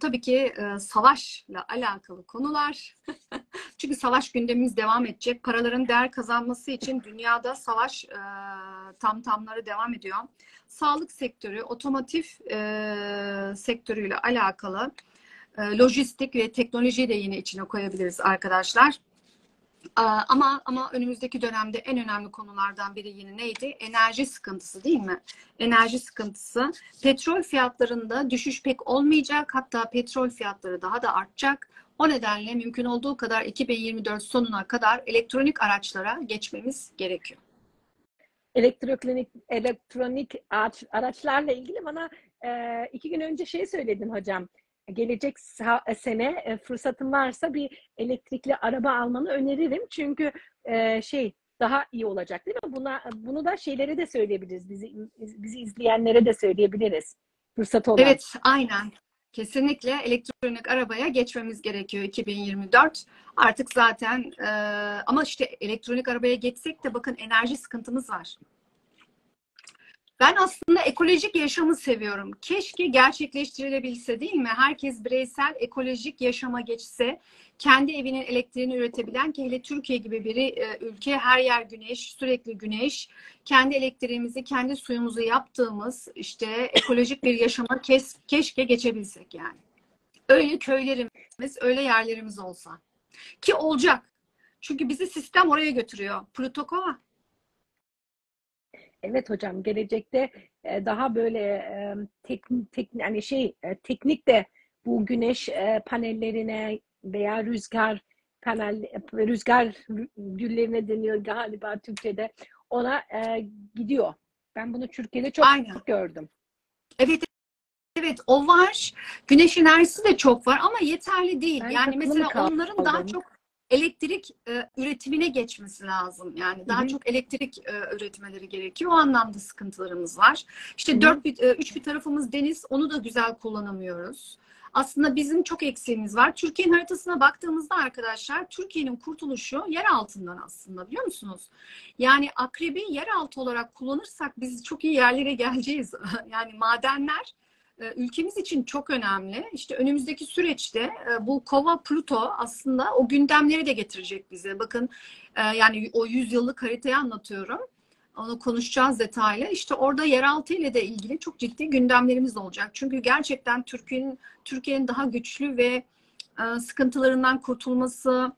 tabii ki savaşla alakalı konular. Çünkü savaş gündemimiz devam edecek. Paraların değer kazanması için dünyada savaş tamtamları devam ediyor. Sağlık sektörü, otomotiv sektörüyle alakalı lojistik ve teknolojiyi de yine içine koyabiliriz arkadaşlar. Ama önümüzdeki dönemde en önemli konulardan biri yine neydi? Enerji sıkıntısı değil mi? Enerji sıkıntısı. Petrol fiyatlarında düşüş pek olmayacak. Hatta petrol fiyatları daha da artacak. O nedenle mümkün olduğu kadar 2024 sonuna kadar elektronik araçlara geçmemiz gerekiyor. Elektronik araçlarla ilgili bana 2 gün önce söyledin hocam. Gelecek sene fırsatın varsa bir elektrikli araba almanı öneririm. Çünkü daha iyi olacak değil mi? Bunu da şeylere de söyleyebiliriz. Bizi izleyenlere de söyleyebiliriz. Fırsat olan. Evet, aynen. Kesinlikle elektronik arabaya geçmemiz gerekiyor 2024. Artık zaten ama işte elektronik arabaya geçsek de bakın enerji sıkıntımız var. Ben aslında ekolojik yaşamı seviyorum. Keşke gerçekleştirilebilse değil mi? Herkes bireysel ekolojik yaşama geçse, kendi evinin elektriğini üretebilen, ki hele Türkiye gibi bir ülke, her yer güneş, sürekli güneş, kendi elektriğimizi, kendi suyumuzu yaptığımız işte ekolojik bir yaşama keşke geçebilsek yani. Öyle köylerimiz, öyle yerlerimiz olsa. Ki olacak. Çünkü bizi sistem oraya götürüyor. Plutokova. Evet hocam, gelecekte daha böyle teknik de bu güneş panellerine veya rüzgar güllerine deniyor galiba Türkçe'de, ona gidiyor. Ben bunu Türkiye'de çok Aynen. gördüm. Evet, evet, o var. Güneş enerjisi de çok var ama yeterli değil. Ben Yani mesela kaldım. onların daha çok elektrik üretimine geçmesi lazım. Yani daha çok elektrik üretmeleri gerekiyor. O anlamda sıkıntılarımız var. İşte üç bir tarafımız deniz. Onu da güzel kullanamıyoruz. Aslında bizim çok eksiğimiz var. Türkiye'nin haritasına baktığımızda arkadaşlar, Türkiye'nin kurtuluşu yer altından aslında, biliyor musunuz? Yani akrebi yeraltı olarak kullanırsak biz çok iyi yerlere geleceğiz. Yani madenler ülkemiz için çok önemli. İşte önümüzdeki süreçte bu Kova Pluto aslında o gündemleri de getirecek bize. Bakın yani o 100 yıllık haritayı anlatıyorum. Onu konuşacağız detaylı. İşte orada yeraltı ile de ilgili çok ciddi gündemlerimiz olacak. Çünkü gerçekten Türkiye'nin daha güçlü ve sıkıntılarından kurtulması,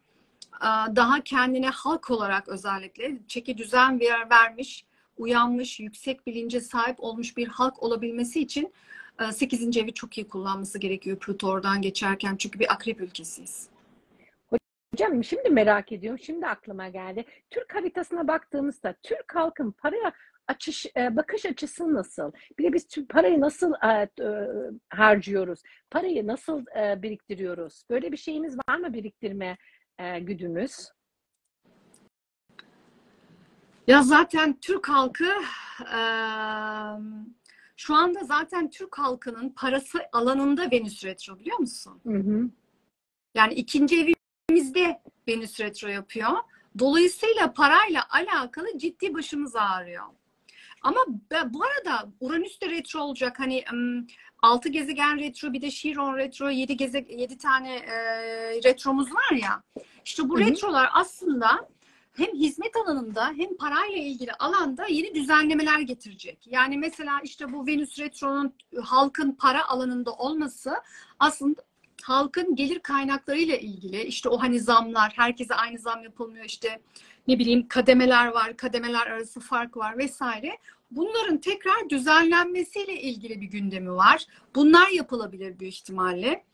daha kendine halk olarak özellikle çeki düzen vermiş, uyanmış, yüksek bilince sahip olmuş bir halk olabilmesi için 8. evi çok iyi kullanması gerekiyor Plüto oradan geçerken. Çünkü bir akrep ülkesiyiz. Hocam şimdi merak ediyorum. Şimdi aklıma geldi. Türk haritasına baktığımızda Türk halkın paraya bakış açısı nasıl? Bir de biz parayı nasıl harcıyoruz? Parayı nasıl biriktiriyoruz? Böyle bir şeyimiz var mı, biriktirme güdümüz? Ya zaten Türk halkı şu anda zaten Türk halkının parası alanında Venüs retro, biliyor musun? Hı hı. Yani 2. evimizde Venüs retro yapıyor. Dolayısıyla parayla alakalı ciddi başımız ağrıyor. Ama bu arada Uranüs de retro olacak. Hani 6 gezegen retro, bir de Chiron retro, 7 tane retromuz var ya. İşte bu retrolar aslında hem hizmet alanında hem parayla ilgili alanda yeni düzenlemeler getirecek. Yani mesela işte bu Venüs Retro'nun halkın para alanında olması aslında halkın gelir kaynaklarıyla ilgili. İşte o hani zamlar, herkese aynı zam yapılmıyor, işte ne bileyim kademeler var, kademeler arası fark var vesaire. Bunların tekrar düzenlenmesiyle ilgili bir gündemi var. Bunlar yapılabilir büyük ihtimalle.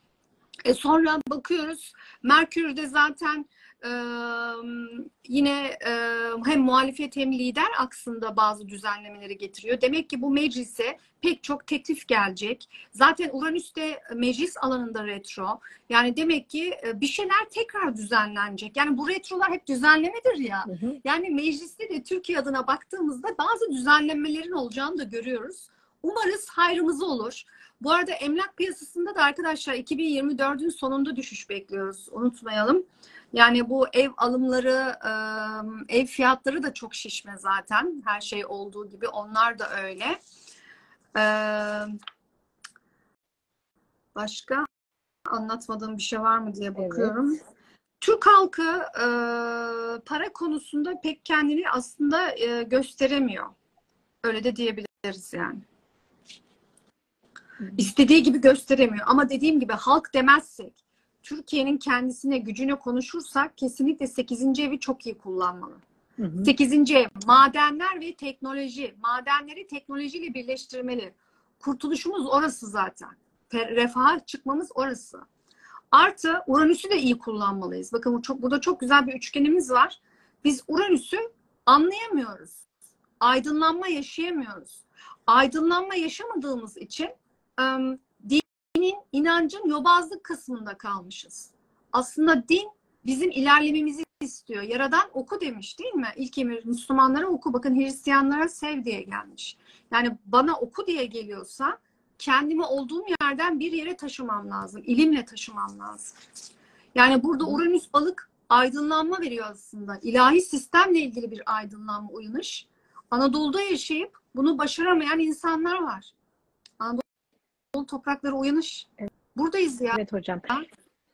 Sonra bakıyoruz Merkür'de zaten yine hem muhalefet hem lider aksında bazı düzenlemeleri getiriyor. Demek ki bu meclise pek çok teklif gelecek. Zaten Uranüs de meclis alanında retro. Yani demek ki bir şeyler tekrar düzenlenecek. Yani bu retrolar hep düzenlemedir ya. Hı hı. Yani mecliste de Türkiye adına baktığımızda bazı düzenlemelerin olacağını da görüyoruz. Umarız hayrımıza olur. Bu arada emlak piyasasında da arkadaşlar 2024'ün sonunda düşüş bekliyoruz. Unutmayalım. Yani bu ev alımları, ev fiyatları da çok şişme zaten. Her şey olduğu gibi onlar da öyle. Başka anlatmadığım bir şey var mı diye bakıyorum. Evet. Türk halkı para konusunda pek kendini aslında gösteremiyor. Öyle de diyebiliriz yani. İstediği gibi gösteremiyor. Ama dediğim gibi halk demezsek, Türkiye'nin kendisine, gücüne konuşursak kesinlikle 8. evi çok iyi kullanmalı. Hı hı. 8. ev, madenler ve teknoloji. Madenleri teknolojiyle birleştirmeli. Kurtuluşumuz orası zaten. Refaha çıkmamız orası. Artı Uranüs'ü de iyi kullanmalıyız. Bakın burada çok güzel bir üçgenimiz var. Biz Uranüs'ü anlayamıyoruz. Aydınlanma yaşayamıyoruz. Aydınlanma yaşamadığımız için dinin, inancın yobazlık kısmında kalmışız. Aslında din bizim ilerlememizi istiyor. Yaradan oku demiş değil mi? İlk emir Müslümanlara oku. Bakın Hristiyanlara sev diye gelmiş. Yani bana oku diye geliyorsa kendimi olduğum yerden bir yere taşımam lazım. İlimle taşımam lazım. Yani burada Uranüs balık aydınlanma veriyor aslında. İlahi sistemle ilgili bir aydınlanma, uyanış. Anadolu'da yaşayıp bunu başaramayan insanlar var. Anadolu toprakları uyanış. Buradayız ya. Evet hocam.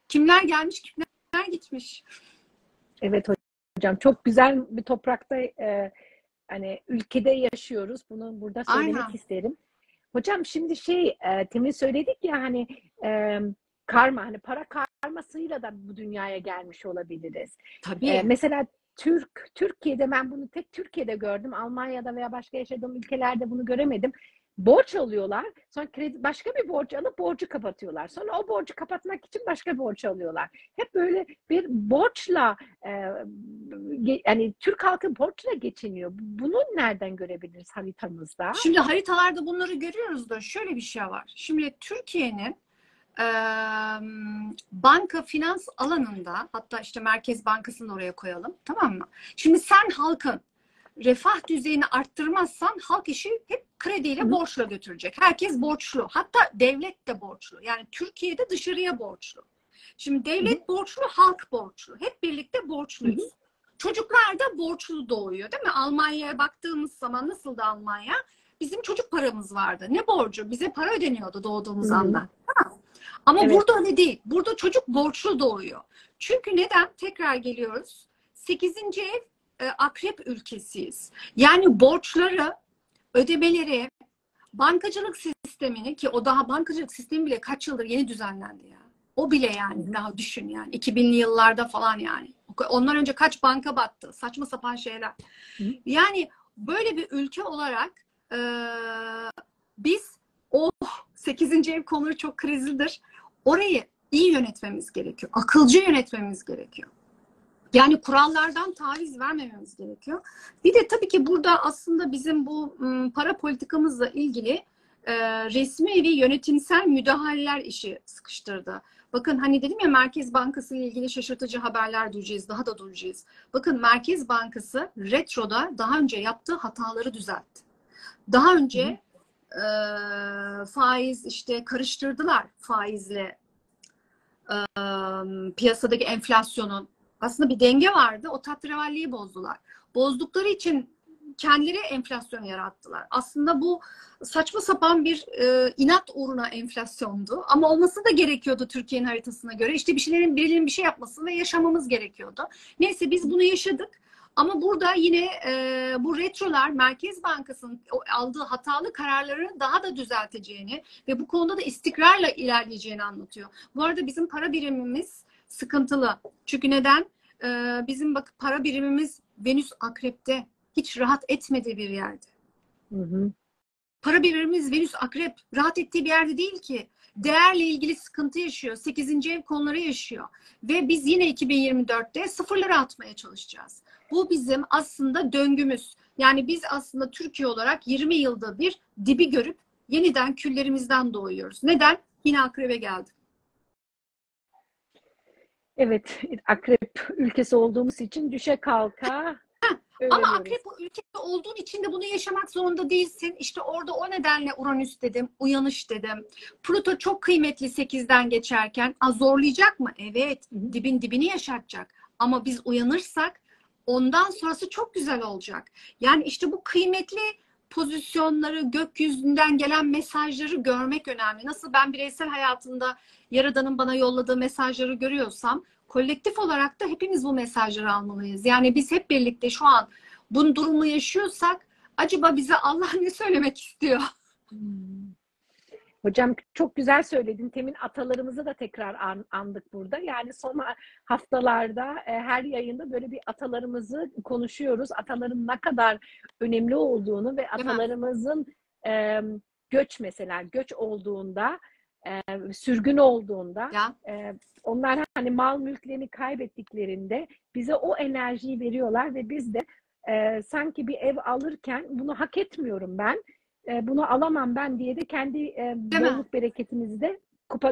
Kimler gelmiş, kimler gitmiş. Evet hocam. Çok güzel bir toprakta hani ülkede yaşıyoruz. Bunu burada söylemek Aynen. isterim. Hocam şimdi temin söyledik ya hani karma, hani para karmasıyla da bu dünyaya gelmiş olabiliriz. Tabii. Mesela Türkiye'de ben bunu tek Türkiye'de gördüm. Almanya'da veya başka yaşadığım ülkelerde bunu göremedim. Borç alıyorlar. Sonra başka bir borç alıp borcu kapatıyorlar. Sonra o borcu kapatmak için başka bir borç alıyorlar. Hep böyle bir borçla yani Türk halkı borçla geçiniyor. Bunu nereden görebiliriz haritamızda? Şimdi haritalarda bunları görüyoruz da şöyle bir şey var. Şimdi Türkiye'nin banka finans alanında, hatta işte Merkez Bankası'nı oraya koyalım, tamam mı? Şimdi sen halkın refah düzeyini arttırmazsan halk işi hep krediyle, borçla götürecek. Herkes borçlu. Hatta devlet de borçlu. Yani Türkiye'de dışarıya borçlu. Şimdi devlet borçlu, halk borçlu. Hep birlikte borçluyuz. Çocuklar da borçlu doğuyor, değil mi? Almanya'ya baktığımız zaman nasıldı Almanya? Bizim çocuk paramız vardı. Ne borcu? Bize para ödeniyordu doğduğumuz andan. Ama Evet. burada öyle değil. Burada çocuk borçlu doğuyor. Çünkü neden? Tekrar geliyoruz. 8. ev akrep ülkesiyiz. Yani borçları, ödemeleri, bankacılık sistemini, ki o daha bankacılık sistemi bile kaç yıldır yeni düzenlendi ya. O bile yani daha düşün yani 2000'li yıllarda falan yani. Ondan önce kaç banka battı. Saçma sapan şeyler. Yani böyle bir ülke olarak biz 8. ev konuları çok krizlidir. Orayı iyi yönetmemiz gerekiyor. Akılcı yönetmemiz gerekiyor. Yani kurallardan taviz vermememiz gerekiyor. Bir de tabii ki burada aslında bizim bu para politikamızla ilgili resmi ve yönetimsel müdahaleler işi sıkıştırdı. Bakın hani dedim ya, Merkez Bankası ile ilgili şaşırtıcı haberler duyacağız, daha da duyacağız. Bakın Merkez Bankası retroda daha önce yaptığı hataları düzeltti. Daha önce faiz işte karıştırdılar faizle piyasadaki enflasyonun. Aslında bir denge vardı. O tahterevalliyi bozdular. Bozdukları için kendileri enflasyonu yarattılar. Aslında bu saçma sapan bir inat uğruna enflasyondu. Ama olması da gerekiyordu Türkiye'nin haritasına göre. İşte birilerinin bir şey yapması ve yaşamamız gerekiyordu. Neyse biz bunu yaşadık. Ama burada yine bu retrolar Merkez Bankası'nın aldığı hatalı kararları daha da düzelteceğini ve bu konuda da istikrarla ilerleyeceğini anlatıyor. Bu arada bizim para birimimiz sıkıntılı. Çünkü neden? Bizim para birimimiz Venüs Akrep'te, hiç rahat etmediği bir yerde. Hı hı. Para birimimiz Venüs Akrep, rahat ettiği bir yerde değil ki. Değerle ilgili sıkıntı yaşıyor. 8. ev konuları yaşıyor. Ve biz yine 2024'te sıfırları atmaya çalışacağız. Bu bizim aslında döngümüz. Yani biz aslında Türkiye olarak 20 yılda bir dibi görüp yeniden küllerimizden doğuyoruz. Neden? Yine Akrep'e geldi. Evet, Akrep ülkesi olduğumuz için düşe kalka Ama öğreniyoruz. Akrep ülkede olduğun için de bunu yaşamak zorunda değilsin. İşte orada o nedenle Uranüs dedim, uyanış dedim. Plüto çok kıymetli 8'den geçerken. Zorlayacak mı? Evet, dibin dibini yaşatacak. Ama biz uyanırsak ondan sonrası çok güzel olacak. Yani işte bu kıymetli pozisyonları, gökyüzünden gelen mesajları görmek önemli. Nasıl ben bireysel hayatımda Yaradan'ın bana yolladığı mesajları görüyorsam, kolektif olarak da hepimiz bu mesajları almalıyız. Yani biz hep birlikte şu an bu durumu yaşıyorsak acaba bize Allah ne söylemek istiyor? Hocam çok güzel söyledin. Temin atalarımızı da tekrar andık burada. Yani son haftalarda her yayında böyle bir atalarımızı konuşuyoruz. Ataların ne kadar önemli olduğunu ve atalarımızın göç mesela göç olduğunda, sürgün olduğunda onlar hani mal mülklerini kaybettiklerinde bize o enerjiyi veriyorlar ve biz de sanki bir ev alırken bunu hak etmiyorum ben, bunu alamam ben diye de kendi bolluk bereketimizi de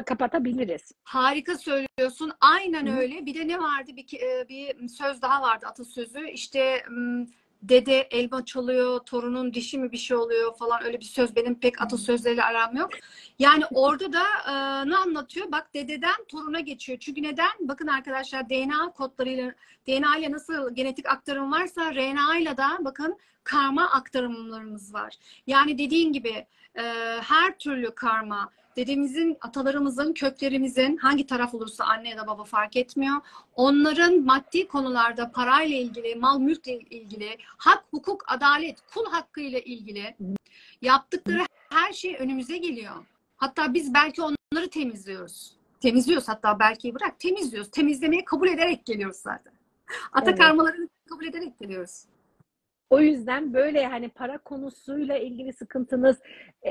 kapatabiliriz. Harika söylüyorsun. Aynen öyle. Bir de ne vardı? Bir söz daha vardı, atasözü. İşte dede elma çalıyor, torunun dişi mi bir şey oluyor falan, öyle bir söz. Benim pek atasözleriyle aram yok. Yani orada da ne anlatıyor? Bak, dededen toruna geçiyor. Çünkü neden? Bakın arkadaşlar, DNA kodlarıyla, DNA ile nasıl genetik aktarım varsa RNA ile da bakın karma aktarımlarımız var. Yani dediğin gibi her türlü karma, dedemizin, atalarımızın, köklerimizin hangi taraf olursa, anne ya da baba fark etmiyor. Onların maddi konularda parayla ilgili, mal mülkle ilgili, hak, hukuk, adalet, kul hakkı ile ilgili yaptıkları her şey önümüze geliyor. Hatta biz belki onları temizliyoruz. Temizliyoruz, hatta belki bırak, temizliyoruz. Temizlemeyi kabul ederek geliyoruz zaten. Ata karmalarını kabul ederek geliyoruz. O yüzden böyle hani para konusuyla ilgili sıkıntınız,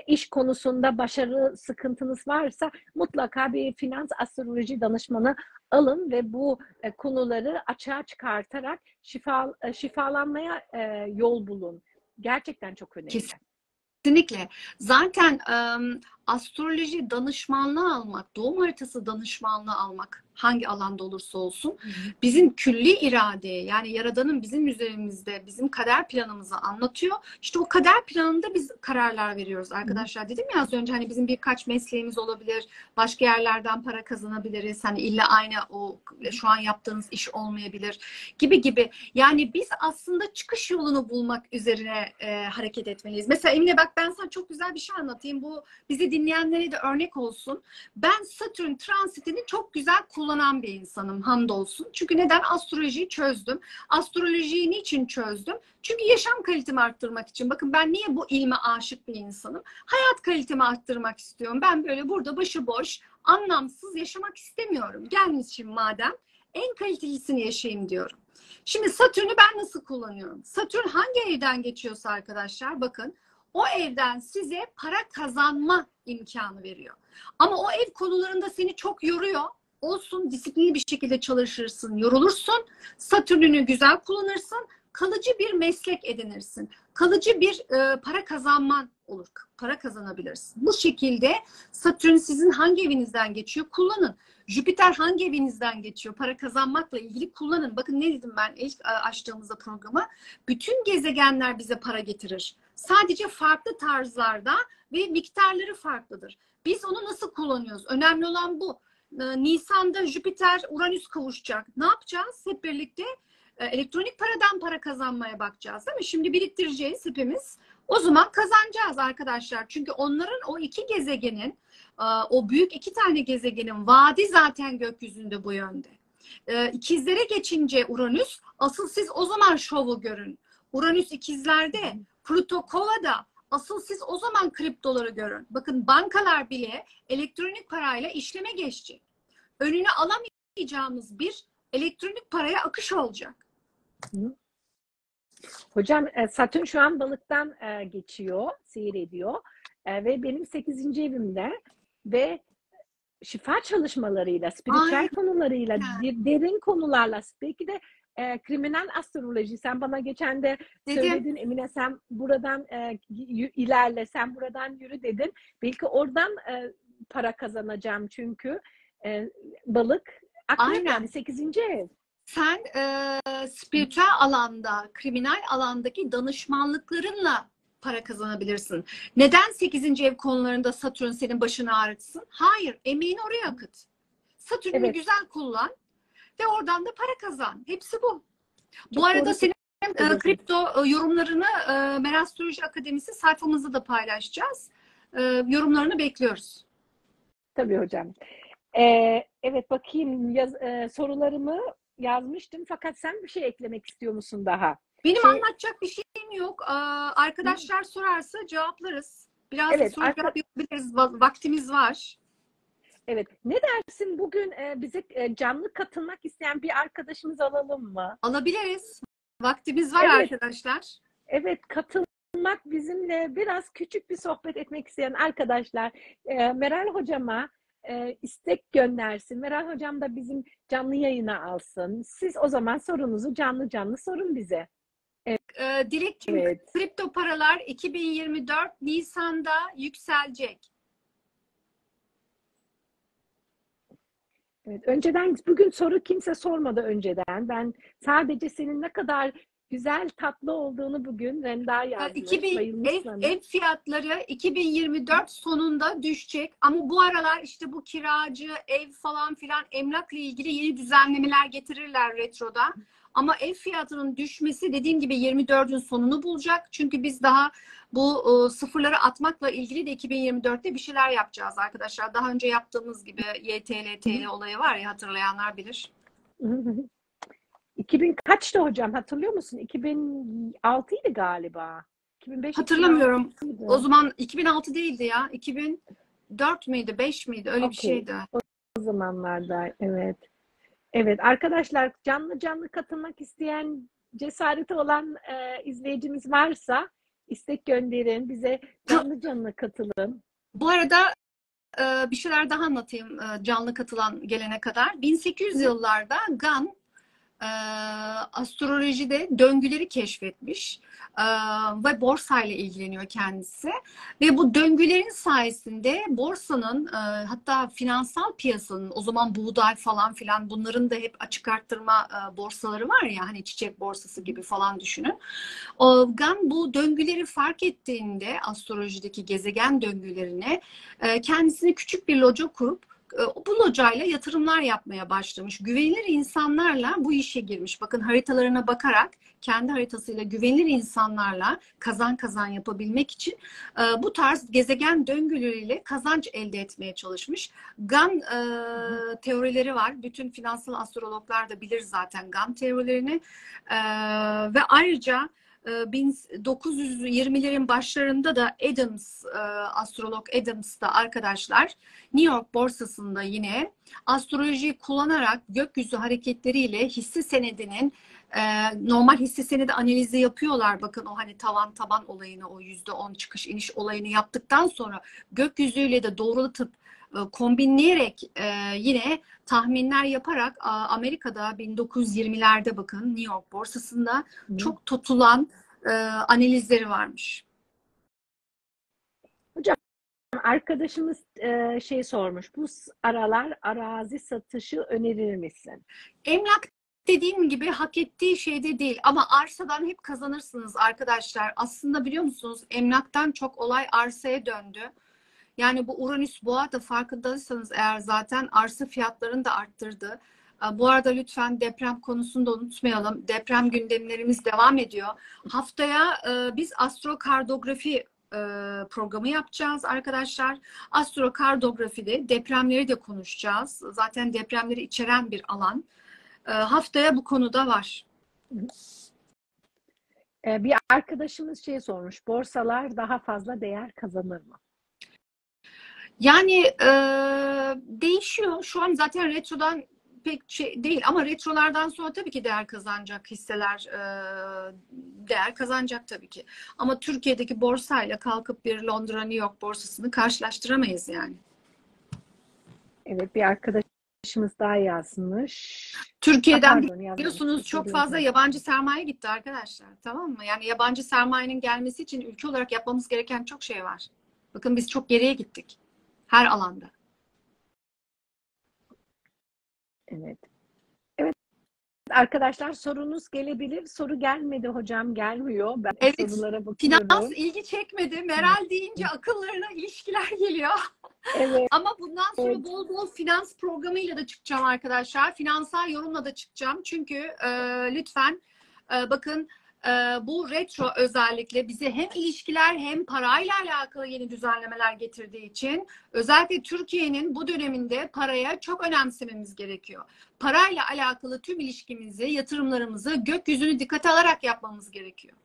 iş konusunda başarı sıkıntınız varsa mutlaka bir finans astroloji danışmanı alın ve bu konuları açığa çıkartarak şifalanmaya yol bulun. Gerçekten çok önemli. Kesinlikle. Zaten astroloji danışmanlığı almak, doğum haritası danışmanlığı almak, hangi alanda olursa olsun, bizim külli iradeyi, yani Yaradan'ın bizim üzerimizde bizim kader planımızı anlatıyor. İşte o kader planında biz kararlar veriyoruz arkadaşlar. Dedim ya az önce, hani bizim birkaç mesleğimiz olabilir, başka yerlerden para kazanabiliriz. Hani illa aynı o şu an yaptığınız iş olmayabilir gibi. Yani biz aslında çıkış yolunu bulmak üzerine hareket etmeliyiz. Mesela Emine, bak ben sana çok güzel bir şey anlatayım. Bu bizi dinleyenlere de örnek olsun. Ben Satürn transitini çok güzel kullanan bir insanım, hamdolsun. Çünkü neden? Astrolojiyi çözdüm. Astrolojiyi niçin çözdüm? Çünkü yaşam kalitemi arttırmak için. Bakın, ben niye bu ilme aşık bir insanım? Hayat kalitemi arttırmak istiyorum. Ben böyle burada başıboş, anlamsız yaşamak istemiyorum. Gelmişim madem, en kalitelisini yaşayayım diyorum. Şimdi Satürn'ü ben nasıl kullanıyorum? Satürn hangi evden geçiyorsa arkadaşlar, bakın, o evden size para kazanma imkanı veriyor. Ama o ev konularında seni çok yoruyor. Olsun, disiplinli bir şekilde çalışırsın, yorulursun. Satürn'ünü güzel kullanırsın. Kalıcı bir meslek edinirsin. Kalıcı bir para kazanman olur. Para kazanabilirsin. Bu şekilde Satürn sizin hangi evinizden geçiyor? Kullanın. Jüpiter hangi evinizden geçiyor? Para kazanmakla ilgili kullanın. Bakın ne dedim ben ilk açtığımızda programı? Bütün gezegenler bize para getirir. Sadece farklı tarzlarda ve miktarları farklıdır. Biz onu nasıl kullanıyoruz? Önemli olan bu. Nisan'da Jüpiter Uranüs kavuşacak. Ne yapacağız? Hep birlikte elektronik paradan para kazanmaya bakacağız, değil mi? Şimdi biriktireceğiz hepimiz. O zaman kazanacağız arkadaşlar. Çünkü onların, o iki gezegenin, o büyük iki tane gezegenin vaadi zaten gökyüzünde bu yönde. İkizlere geçince Uranüs, asıl siz o zaman şovu görün. Uranüs ikizlerde, Plüto Kova'da, asıl siz o zaman kriptoları görün. Bakın bankalar bile elektronik parayla işleme geçecek. Önüne alamayacağımız bir elektronik paraya akış olacak. Hocam Satürn şu an balıktan geçiyor, seyrediyor ve benim 8. evimde ve şifa çalışmalarıyla, spiritüel konularıyla, derin konularla, belki de kriminal astroloji. Sen bana geçen de söyledin Emine, sen buradan ilerle, sen buradan yürü dedin. Belki oradan para kazanacağım çünkü balık, akrep yani 8. ev. Sen spiritüel alanda, kriminal alandaki danışmanlıklarınla para kazanabilirsin. Neden 8. ev konularında Satürn senin başını ağrıtsın? Hayır, emeğini oraya akıt. Satürn'ü güzel kullan ve oradan da para kazan. Hepsi bu. Çok bu arada doğru. senin kripto yorumlarını Merastroloji Akademisi sayfamızda da paylaşacağız. Yorumlarını bekliyoruz. Tabii hocam. Evet, bakayım sorularımı yazmıştım fakat sen bir şey eklemek istiyor musun daha? Benim anlatacak bir şeyim yok. Arkadaşlar sorarsa cevaplarız. Biraz da soru cevap yapabiliriz. Vaktimiz var. Evet. Ne dersin bugün bize canlı katılmak isteyen bir arkadaşımız alalım mı? Alabiliriz. Vaktimiz var arkadaşlar. Evet, katılmak bizimle biraz küçük bir sohbet etmek isteyen arkadaşlar Meral hocama istek göndersin. Meral hocam da bizim canlı yayına alsın. Siz o zaman sorunuzu canlı sorun bize. Dilekçim, kripto paralar 2024 Nisan'da yükselecek. Evet, önceden bugün soru kimse sormadı önceden. Ben sadece senin ne kadar güzel tatlı olduğunu bugün Renda yazmış. Ev fiyatları 2024 sonunda düşecek ama bu aralar işte bu kiracı, ev falan filan emlakla ilgili yeni düzenlemeler getirirler retroda. Ama ev fiyatının düşmesi dediğim gibi 24'ün sonunu bulacak. Çünkü biz daha bu sıfırları atmakla ilgili de 2024'te bir şeyler yapacağız arkadaşlar. Daha önce yaptığımız gibi YTL olayı var ya, hatırlayanlar bilir. 2000 kaçtı hocam, hatırlıyor musun? 2006'ydı galiba. 2005, hatırlamıyorum. O zaman 2006 değildi ya. 2004 müydü? 5 miydi? Öyle bir şeydi. O zamanlarda evet. Evet arkadaşlar, canlı katılmak isteyen, cesareti olan izleyicimiz varsa istek gönderin. Bize canlı katılın. Bu arada bir şeyler daha anlatayım canlı katılan gelene kadar. 1800 yıllarda Gunn astrolojide döngüleri keşfetmiş ve borsayla ilgileniyor kendisi. Ve bu döngülerin sayesinde borsanın hatta finansal piyasanın, o zaman buğday falan filan, bunların da hep açık arttırma borsaları var ya, hani çiçek borsası gibi falan düşünün. Gunn bu döngüleri fark ettiğinde, astrolojideki gezegen döngülerine, kendisine küçük bir loca kurup bu locayla yatırımlar yapmaya başlamış. Güvenilir insanlarla bu işe girmiş. Bakın, haritalarına bakarak kendi haritasıyla güvenilir insanlarla kazan yapabilmek için bu tarz gezegen döngüleriyle kazanç elde etmeye çalışmış. Gunn teorileri var. Bütün finansal astrologlar da bilir zaten Gunn teorilerini. Ve ayrıca 1920'lerin başlarında da astrolog Adams da arkadaşlar New York borsasında yine astrolojiyi kullanarak gökyüzü hareketleriyle hisse senedinin normal hisse senedi analizi yapıyorlar. Bakın, o hani tavan olayını, o %10 çıkış iniş olayını yaptıktan sonra gökyüzüyle de doğrulatıp kombinleyerek yine tahminler yaparak Amerika'da 1920'lerde bakın New York borsasında çok tutulan analizleri varmış. Hocam, arkadaşımız sormuş. Bu aralar arazi satışı önerir misin? Emlak dediğim gibi hak ettiği şeyde değil ama arsadan hep kazanırsınız arkadaşlar. Aslında biliyor musunuz, emlaktan çok olay arsaya döndü. Yani bu Uranüs Boğa da, farkındaysanız eğer, zaten arsa fiyatlarını da arttırdı. Bu arada lütfen deprem konusunu da unutmayalım. Deprem gündemlerimiz devam ediyor. Haftaya biz astrokartografi programı yapacağız arkadaşlar. Astrokardografide depremleri de konuşacağız. Zaten depremleri içeren bir alan. Haftaya bu konuda var. Bir arkadaşımız şey sormuş. Borsalar daha fazla değer kazanır mı? Yani değişiyor. Şu an zaten retrodan pek şey değil ama retrolardan sonra tabii ki değer kazanacak hisseler değer kazanacak tabii ki. Ama Türkiye'deki borsayla kalkıp bir Londra, New York borsasını karşılaştıramayız yani. Evet, bir arkadaşımız daha yazmış. Türkiye'den Pardon, yazmamış. biliyorsunuz çok fazla yabancı sermaye gitti arkadaşlar. Tamam mı? Yani yabancı sermayenin gelmesi için ülke olarak yapmamız gereken çok şey var. Bakın biz çok geriye gittik. Her alanda. Evet. Evet arkadaşlar, sorunuz gelebilir. Soru gelmedi hocam, gelmiyor. Ben Evet, sorulara bakıyorum. finans ilgi çekmedi. Meral deyince akıllarına ilişkiler geliyor. Evet. Ama bundan sonra bol bol finans programıyla da çıkacağım arkadaşlar. Finansal yorumla da çıkacağım. Çünkü lütfen bakın bu retro özellikle bize hem ilişkiler hem parayla alakalı yeni düzenlemeler getirdiği için özellikle Türkiye'nin bu döneminde paraya çok önemsememiz gerekiyor. Parayla alakalı tüm ilişkimizi, yatırımlarımızı gökyüzünü dikkate alarak yapmamız gerekiyor.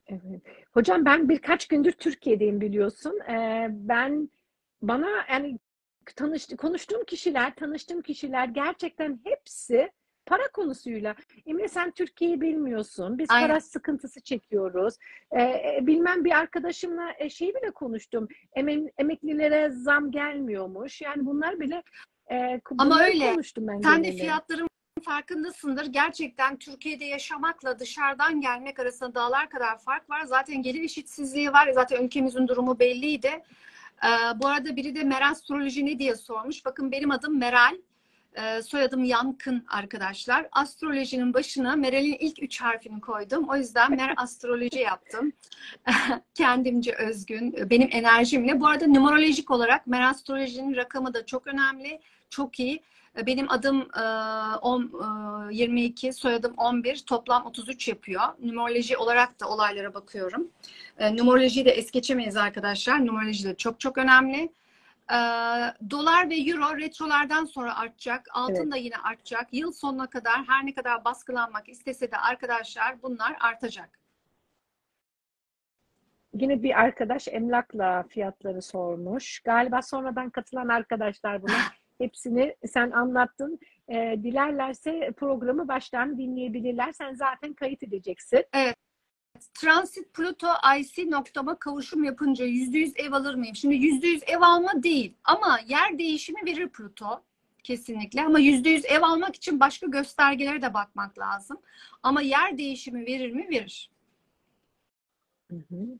Evet. Hocam ben birkaç gündür Türkiye'deyim biliyorsun. Bana yani tanıştığım kişiler gerçekten hepsi para konusuyla. Emre sen Türkiye'yi bilmiyorsun. Biz Aynen. para sıkıntısı çekiyoruz. Bilmem bir arkadaşımla şey bile konuştum. Emeklilere zam gelmiyormuş. Yani bunlar bile Ama öyle. konuştum ben Sen de genelde. fiyatların farkındasındır. Gerçekten Türkiye'de yaşamakla dışarıdan gelmek arasında dağlar kadar fark var. Zaten gelir eşitsizliği var. Zaten ülkemizin durumu belliydi. Bu arada biri de Meral Astroloji ne diye sormuş. Bakın benim adım Meral. Soyadım Yankın arkadaşlar. Astrolojinin başına Meral'in ilk 3 harfini koydum. O yüzden Meral Astroloji yaptım. Kendimce özgün, benim enerjimle. Bu arada numerolojik olarak Meral Astroloji'nin rakamı da çok önemli, çok iyi. Benim adım 22, soyadım 11, toplam 33 yapıyor. Numeroloji olarak da olaylara bakıyorum. Numerolojiyi de es geçemeyiz arkadaşlar. Numeroloji de çok çok önemli. Dolar ve euro retrolardan sonra artacak. Altın Evet. da yine artacak. Yıl sonuna kadar her ne kadar baskılanmak istese de arkadaşlar bunlar artacak. Yine bir arkadaş emlakla fiyatları sormuş. Galiba sonradan katılan arkadaşlar buna. Hepsini sen anlattın. Dilerlerse programı baştan dinleyebilirler. Sen zaten kayıt edeceksin. Evet. Transit Pluto IC noktama kavuşum yapınca %100 ev alır mıyım? Şimdi %100 ev alma değil ama yer değişimi verir Pluto. Kesinlikle ama %100 ev almak için başka göstergelere de bakmak lazım. Ama yer değişimi verir mi? Verir. Hı hı.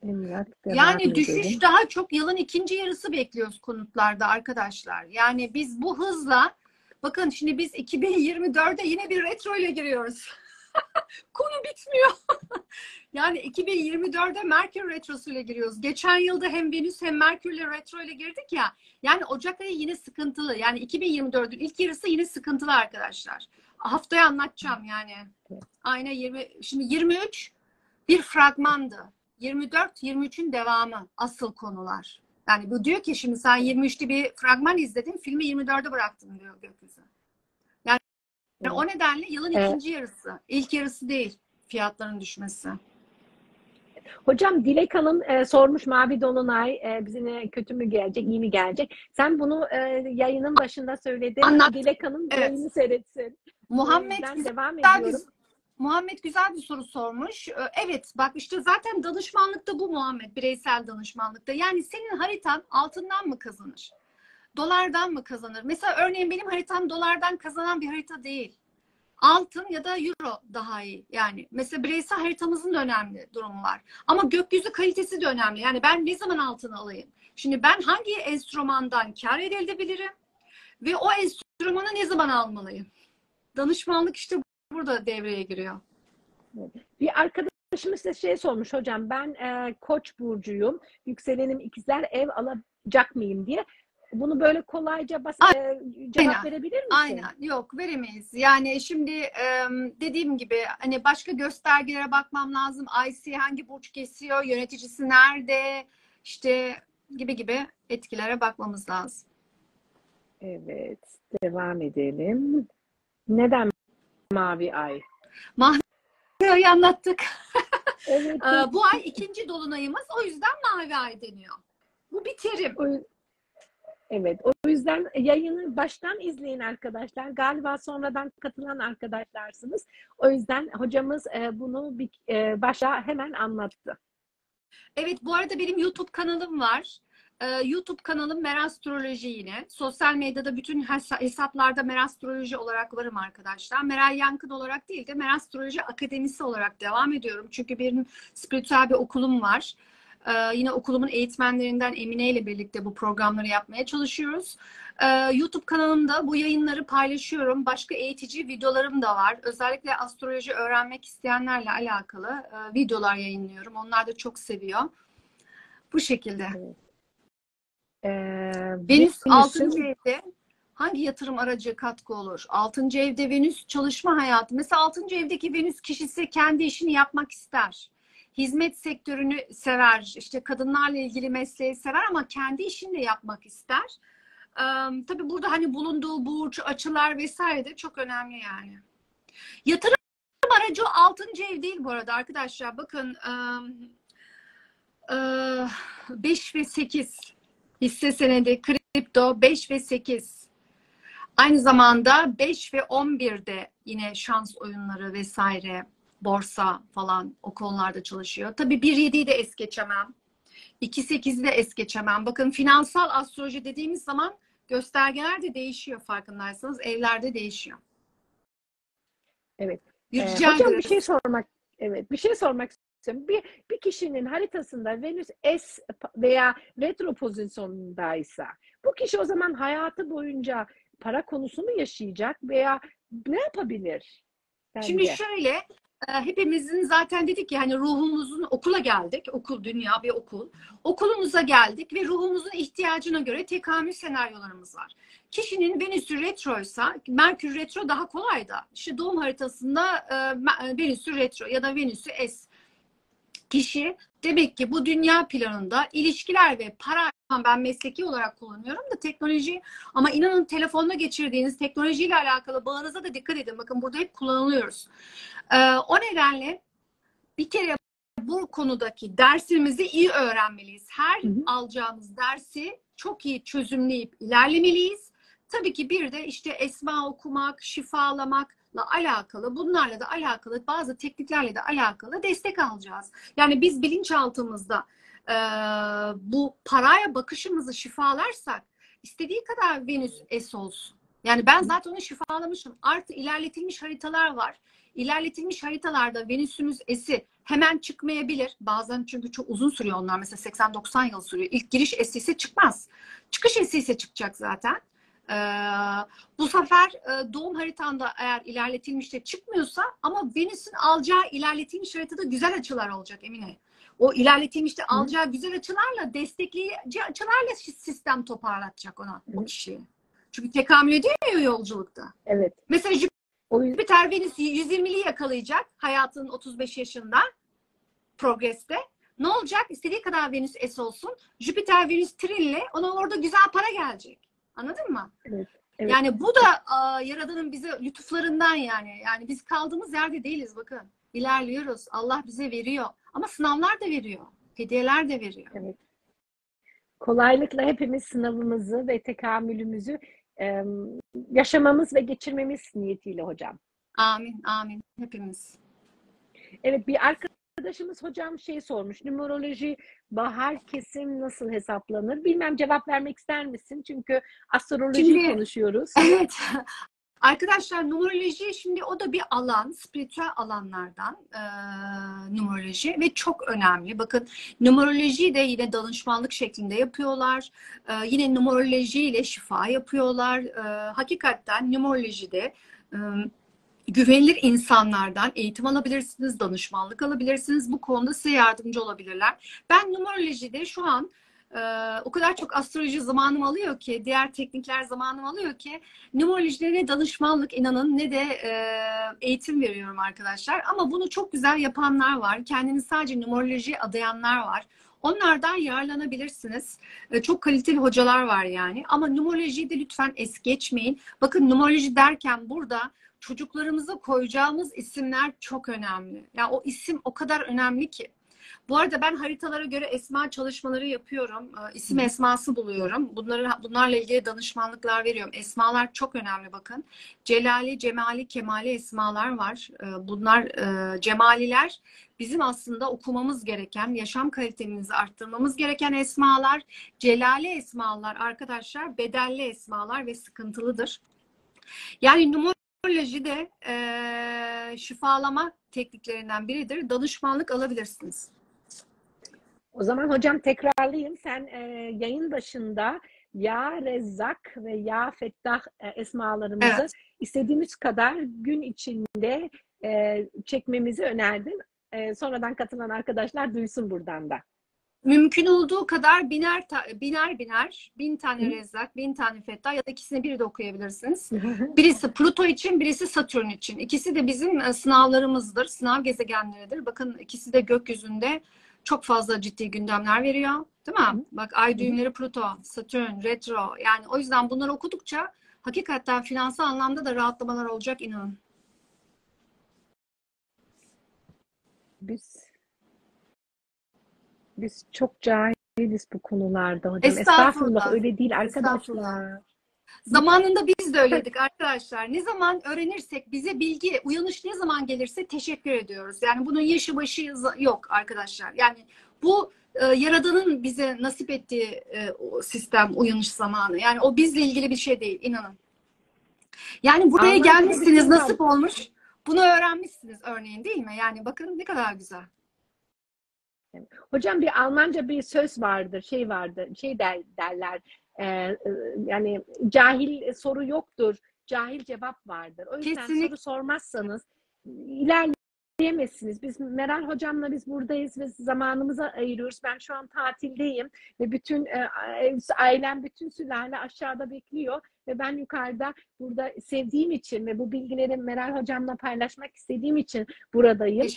Emlak devam Yani düşüş edelim. daha çok yılın ikinci yarısı bekliyoruz konutlarda arkadaşlar. Yani biz bu hızla bakın şimdi biz 2024'e yine bir retro ile giriyoruz. Konu bitmiyor. Yani 2024'de Merkür Retrosu ile giriyoruz. Geçen yılda hem Venüs hem Merkür ile retro ile girdik ya. Yani Ocak ayı yine sıkıntılı. Yani 2024'ün ilk yarısı yine sıkıntılı arkadaşlar. Haftaya anlatacağım yani. Aynen 20, şimdi 23 bir fragmandı. 24, 23'ün devamı. Asıl konular. Yani bu diyor ki şimdi sen 23'te bir fragman izledin, filmi 24'e bıraktın diyor gökyüzü. Yani Evet. o nedenle yılın ikinci yarısı. İlk yarısı değil fiyatların düşmesi. Hocam Dilek Hanım sormuş Mavi Dolunay bize kötü mü gelecek, iyi mi gelecek? Sen bunu yayının başında söyledin. Anlat. Dilek Hanım Evet. yayını seyretsin. Muhammed güzel bir soru sormuş. Evet bak işte zaten danışmanlıkta bu Muhammed, bireysel danışmanlıkta. Yani senin haritan altından mı kazanır? Dolardan mı kazanır? Mesela örneğin benim haritam dolardan kazanan bir harita değil. Altın ya da euro daha iyi. Yani mesela bireysel haritamızın da önemli durumu var. Ama gökyüzü kalitesi de önemli. Yani ben ne zaman altını alayım? Şimdi ben hangi enstrümandan kar elde edebilirim? Ve o enstrümanı ne zaman almalıyım? Danışmanlık işte burada devreye giriyor. Bir arkadaşımız size şey sormuş hocam. Ben Koç burcuyum. Yükselenim ikizler, ev alacak mıyım diye. Bunu böyle kolayca cevap verebilir misin? Aynen. Yok veremeyiz. Yani şimdi dediğim gibi hani başka göstergelere bakmam lazım. IC hangi burç kesiyor? Yöneticisi nerede? İşte gibi etkilere bakmamız lazım. Evet, devam edelim. Neden mavi ay? Mavi anlattık. Evet, Bu ay ikinci dolunayımız. O yüzden mavi ay deniyor. Bu bir terim. evet, o yüzden yayını baştan izleyin arkadaşlar. Galiba sonradan katılan arkadaşlarsınız. O yüzden hocamız bunu başta hemen anlattı. Evet, bu arada benim YouTube kanalım var. YouTube kanalım Merastroloji yine. Sosyal medyada bütün hesaplarda Merastroloji olarak varım arkadaşlar. Meral Yankın olarak değil de Merastroloji Akademisi olarak devam ediyorum. Çünkü benim spiritüel bir okulum var. Yine okulumun eğitmenlerinden Emine ile birlikte bu programları yapmaya çalışıyoruz. YouTube kanalımda bu yayınları paylaşıyorum. Başka eğitici videolarım da var. Özellikle astroloji öğrenmek isteyenlerle alakalı videolar yayınlıyorum. Onlar da çok seviyor. Bu şekilde. Venüs 6. evde hangi yatırım aracı katkı olur? 6. evde Venüs çalışma hayatı. Mesela 6. evdeki Venüs kişisi kendi işini yapmak ister. Hizmet sektörünü sever. İşte kadınlarla ilgili mesleği sever ama kendi işini de yapmak ister. Tabii burada hani bulunduğu burç, açılar vesaire de çok önemli yani. Yatırım aracı 6. ev değil bu arada arkadaşlar. Bakın 5 ve 8 hisse senedi, kripto 5 ve 8. Aynı zamanda 5 ve 11'de yine şans oyunları vesaire, borsa falan o konularda çalışıyor. Tabii 1-7'yi de es geçemem. 2-8'i de es geçemem. Bakın finansal astroloji dediğimiz zaman göstergeler de değişiyor farkındaysanız. Evlerde değişiyor. Evet. Rica Hocam ederim. bir şey sormak istiyorum. Bir kişinin haritasında Venüs S veya retro pozisyonundaysa bu kişi o zaman hayatı boyunca para konusu mu yaşayacak veya ne yapabilir? Şimdi Bence. şöyle, hepimizin zaten dedik ya hani ruhumuzun okula geldik. Okul, dünya bir okul. Okulumuza geldik ve ruhumuzun ihtiyacına göre tekamül senaryolarımız var. Kişinin Venüs'ü retroysa, Merkür retro daha kolay da. İşte doğum haritasında Venüs'ü retro ya da Venüs'ü S. Kişi demek ki bu dünya planında ilişkiler ve para, ben mesleki olarak kullanıyorum da teknoloji, ama inanın telefonla geçirdiğiniz teknolojiyle alakalı bağınıza da dikkat edin. Bakın burada hep kullanılıyoruz. O nedenle bir kere bu konudaki dersimizi iyi öğrenmeliyiz. Her alacağımız dersi çok iyi çözümleyip ilerlemeliyiz. Tabii ki bir de işte esma okumak, şifalamakla alakalı, bunlarla da alakalı, bazı tekniklerle de alakalı destek alacağız. Yani biz bilinçaltımızda bu paraya bakışımızı şifalarsak istediği kadar Venüs S olsun. Yani ben zaten onu şifalamışım. Artı ilerletilmiş haritalar var. İlerletilmiş haritalarda Venüs'ünüz S'i hemen çıkmayabilir. Bazen çünkü çok uzun sürüyor onlar. Mesela 80-90 yıl sürüyor. İlk giriş S'i ise çıkmaz. Çıkış S'i ise çıkacak zaten. Bu sefer doğum haritanda eğer ilerletilmiş de çıkmıyorsa, ama Venüs'ün alacağı ilerletilmiş haritada güzel açılar olacak Emine. O ilerletilmişte alacağı güzel açılarla, destekleyici açılarla sistem toparlatacak ona, o kişiyi. Çünkü tekamül ediyor ya yolculukta. Evet. Mesela Jüpiter Venüs 120'liyi yakalayacak hayatının 35 yaşında progreste. Ne olacak? İstediği kadar Venüs S olsun. Jüpiter Venüs trinle ona orada güzel para gelecek. Anladın mı? Evet. Evet. Yani bu da Yaradan'ın bize lütuflarından yani. Yani biz kaldığımız yerde değiliz bakın. İlerliyoruz. Allah bize veriyor. Ama sınavlar da veriyor. Hediyeler de veriyor. Evet. Kolaylıkla hepimiz sınavımızı ve tekamülümüzü yaşamamız ve geçirmemiz niyetiyle hocam. Amin, amin. Hepimiz. Evet, bir arkadaşımız hocam sormuş. Numeroloji bahar kesim nasıl hesaplanır? Bilmem, cevap vermek ister misin? Çünkü astroloji konuşuyoruz. Evet. Arkadaşlar numeroloji şimdi o da bir alan, spiritüel alanlardan numeroloji ve çok önemli. Bakın numeroloji de yine danışmanlık şeklinde yapıyorlar. Yine numeroloji ile şifa yapıyorlar. Hakikaten numerolojide güvenilir insanlardan eğitim alabilirsiniz, danışmanlık alabilirsiniz. Bu konuda size yardımcı olabilirler. Ben numerolojide şu an o kadar çok astroloji zamanım alıyor ki, diğer teknikler zamanım alıyor ki, numerolojide ne danışmanlık inanın ne de eğitim veriyorum arkadaşlar. Ama bunu çok güzel yapanlar var. Kendini sadece numerolojiye adayanlar var. Onlardan yararlanabilirsiniz. Çok kaliteli hocalar var yani. Ama numerolojiyi de lütfen es geçmeyin. Bakın numeroloji derken burada çocuklarımıza koyacağımız isimler çok önemli. Yani o isim o kadar önemli ki. Bu arada ben haritalara göre esma çalışmaları yapıyorum. İsim esması buluyorum. Bunlarla ilgili danışmanlıklar veriyorum. Esmalar çok önemli bakın. Celali, Cemali, Kemali esmalar var. Bunlar Cemaliler bizim aslında okumamız gereken, yaşam kalitemizi arttırmamız gereken esmalar. Celali esmalar arkadaşlar bedelli esmalar ve sıkıntılıdır. Yani numeroloji de şifalama tekniklerinden biridir. Danışmanlık alabilirsiniz. O zaman hocam tekrarlayayım. Sen yayın başında Ya Rezzak ve Ya Fettah esmalarımızı Evet. istediğimiz kadar gün içinde çekmemizi önerdin. Sonradan katılan arkadaşlar duysun buradan da. Mümkün olduğu kadar biner, 1000 tane Rezzak, 1000 tane Fettah ya da ikisini biri de okuyabilirsiniz. Birisi Pluto için, birisi Satürn için. İkisi de bizim sınavlarımızdır, sınav gezegenleridir. Bakın ikisi de gökyüzünde çok fazla ciddi gündemler veriyor. Değil mi? Bak ay düğümleri Pluto, Satürn, retro. Yani o yüzden bunları okudukça hakikaten finansal anlamda da rahatlamalar olacak inanın. Biz çok cahiliz bu konularda hocam. Estağfurullah. Öyle değil Estağfurullah. arkadaşlar. Zamanında biz de öyleydik arkadaşlar. Ne zaman öğrenirsek, bize bilgi, uyanış ne zaman gelirse teşekkür ediyoruz. Yani bunun yaşı başı yok arkadaşlar. Yani bu Yaradan'ın bize nasip ettiği o sistem, uyanış zamanı. Yani o bizle ilgili bir şey değil, inanın. Yani buraya gelmişsiniz, nasip olmuş. Bunu öğrenmişsiniz örneğin değil mi? Yani bakın ne kadar güzel. Hocam bir Almanca bir söz vardır, derler. Yani cahil soru yoktur, cahil cevap vardır. O yüzden Kesinlikle. soru sormazsanız ilerleyemezsiniz. Biz Meral hocamla biz buradayız ve zamanımızı ayırıyoruz. Ben şu an tatildeyim ve bütün ailem, bütün sülale aşağıda bekliyor ve ben yukarıda burada sevdiğim için ve bu bilgileri Meral hocamla paylaşmak istediğim için buradayım.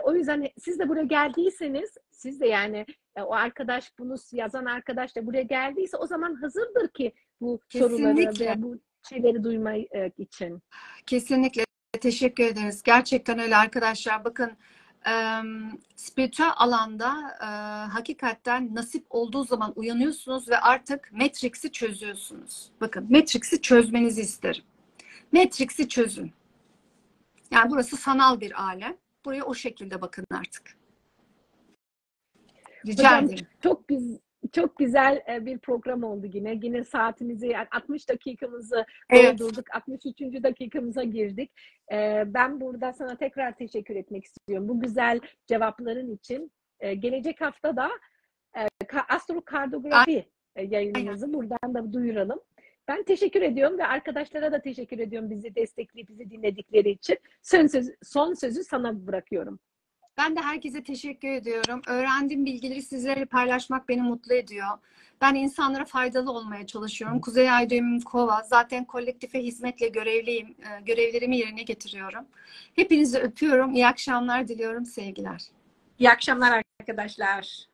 O yüzden siz de buraya geldiyseniz, siz de yani o arkadaş, bunu yazan arkadaş da buraya geldiyse o zaman hazırdır ki bu soruları ve bu şeyleri duymak için. Kesinlikle. Teşekkür ederiz. Gerçekten öyle arkadaşlar. Bakın spiritüel alanda hakikaten nasip olduğu zaman uyanıyorsunuz ve artık Matrix'i çözüyorsunuz. Bakın Matrix'i çözmenizi isterim. Matrix'i çözün. Yani burası sanal bir alem. Buraya o şekilde bakın artık. Rica ederim. Çok güzel bir program oldu yine. Yine saatimizi, yani 60 dakikamızı doldurduk. 63. dakikamıza girdik. Ben burada sana tekrar teşekkür etmek istiyorum. Bu güzel cevapların için. Gelecek hafta da astrokartografi yayınımızı buradan da duyuralım. Ben teşekkür ediyorum ve arkadaşlara da teşekkür ediyorum bizi destekleyip bizi dinledikleri için. Son sözü sana bırakıyorum. Ben de herkese teşekkür ediyorum. Öğrendiğim bilgileri sizlerle paylaşmak beni mutlu ediyor. Ben insanlara faydalı olmaya çalışıyorum. Kuzey Ay düğümüm Kova. Zaten kolektife hizmetle görevliyim. Görevlerimi yerine getiriyorum. Hepinizi öpüyorum. İyi akşamlar diliyorum. Sevgiler. İyi akşamlar arkadaşlar.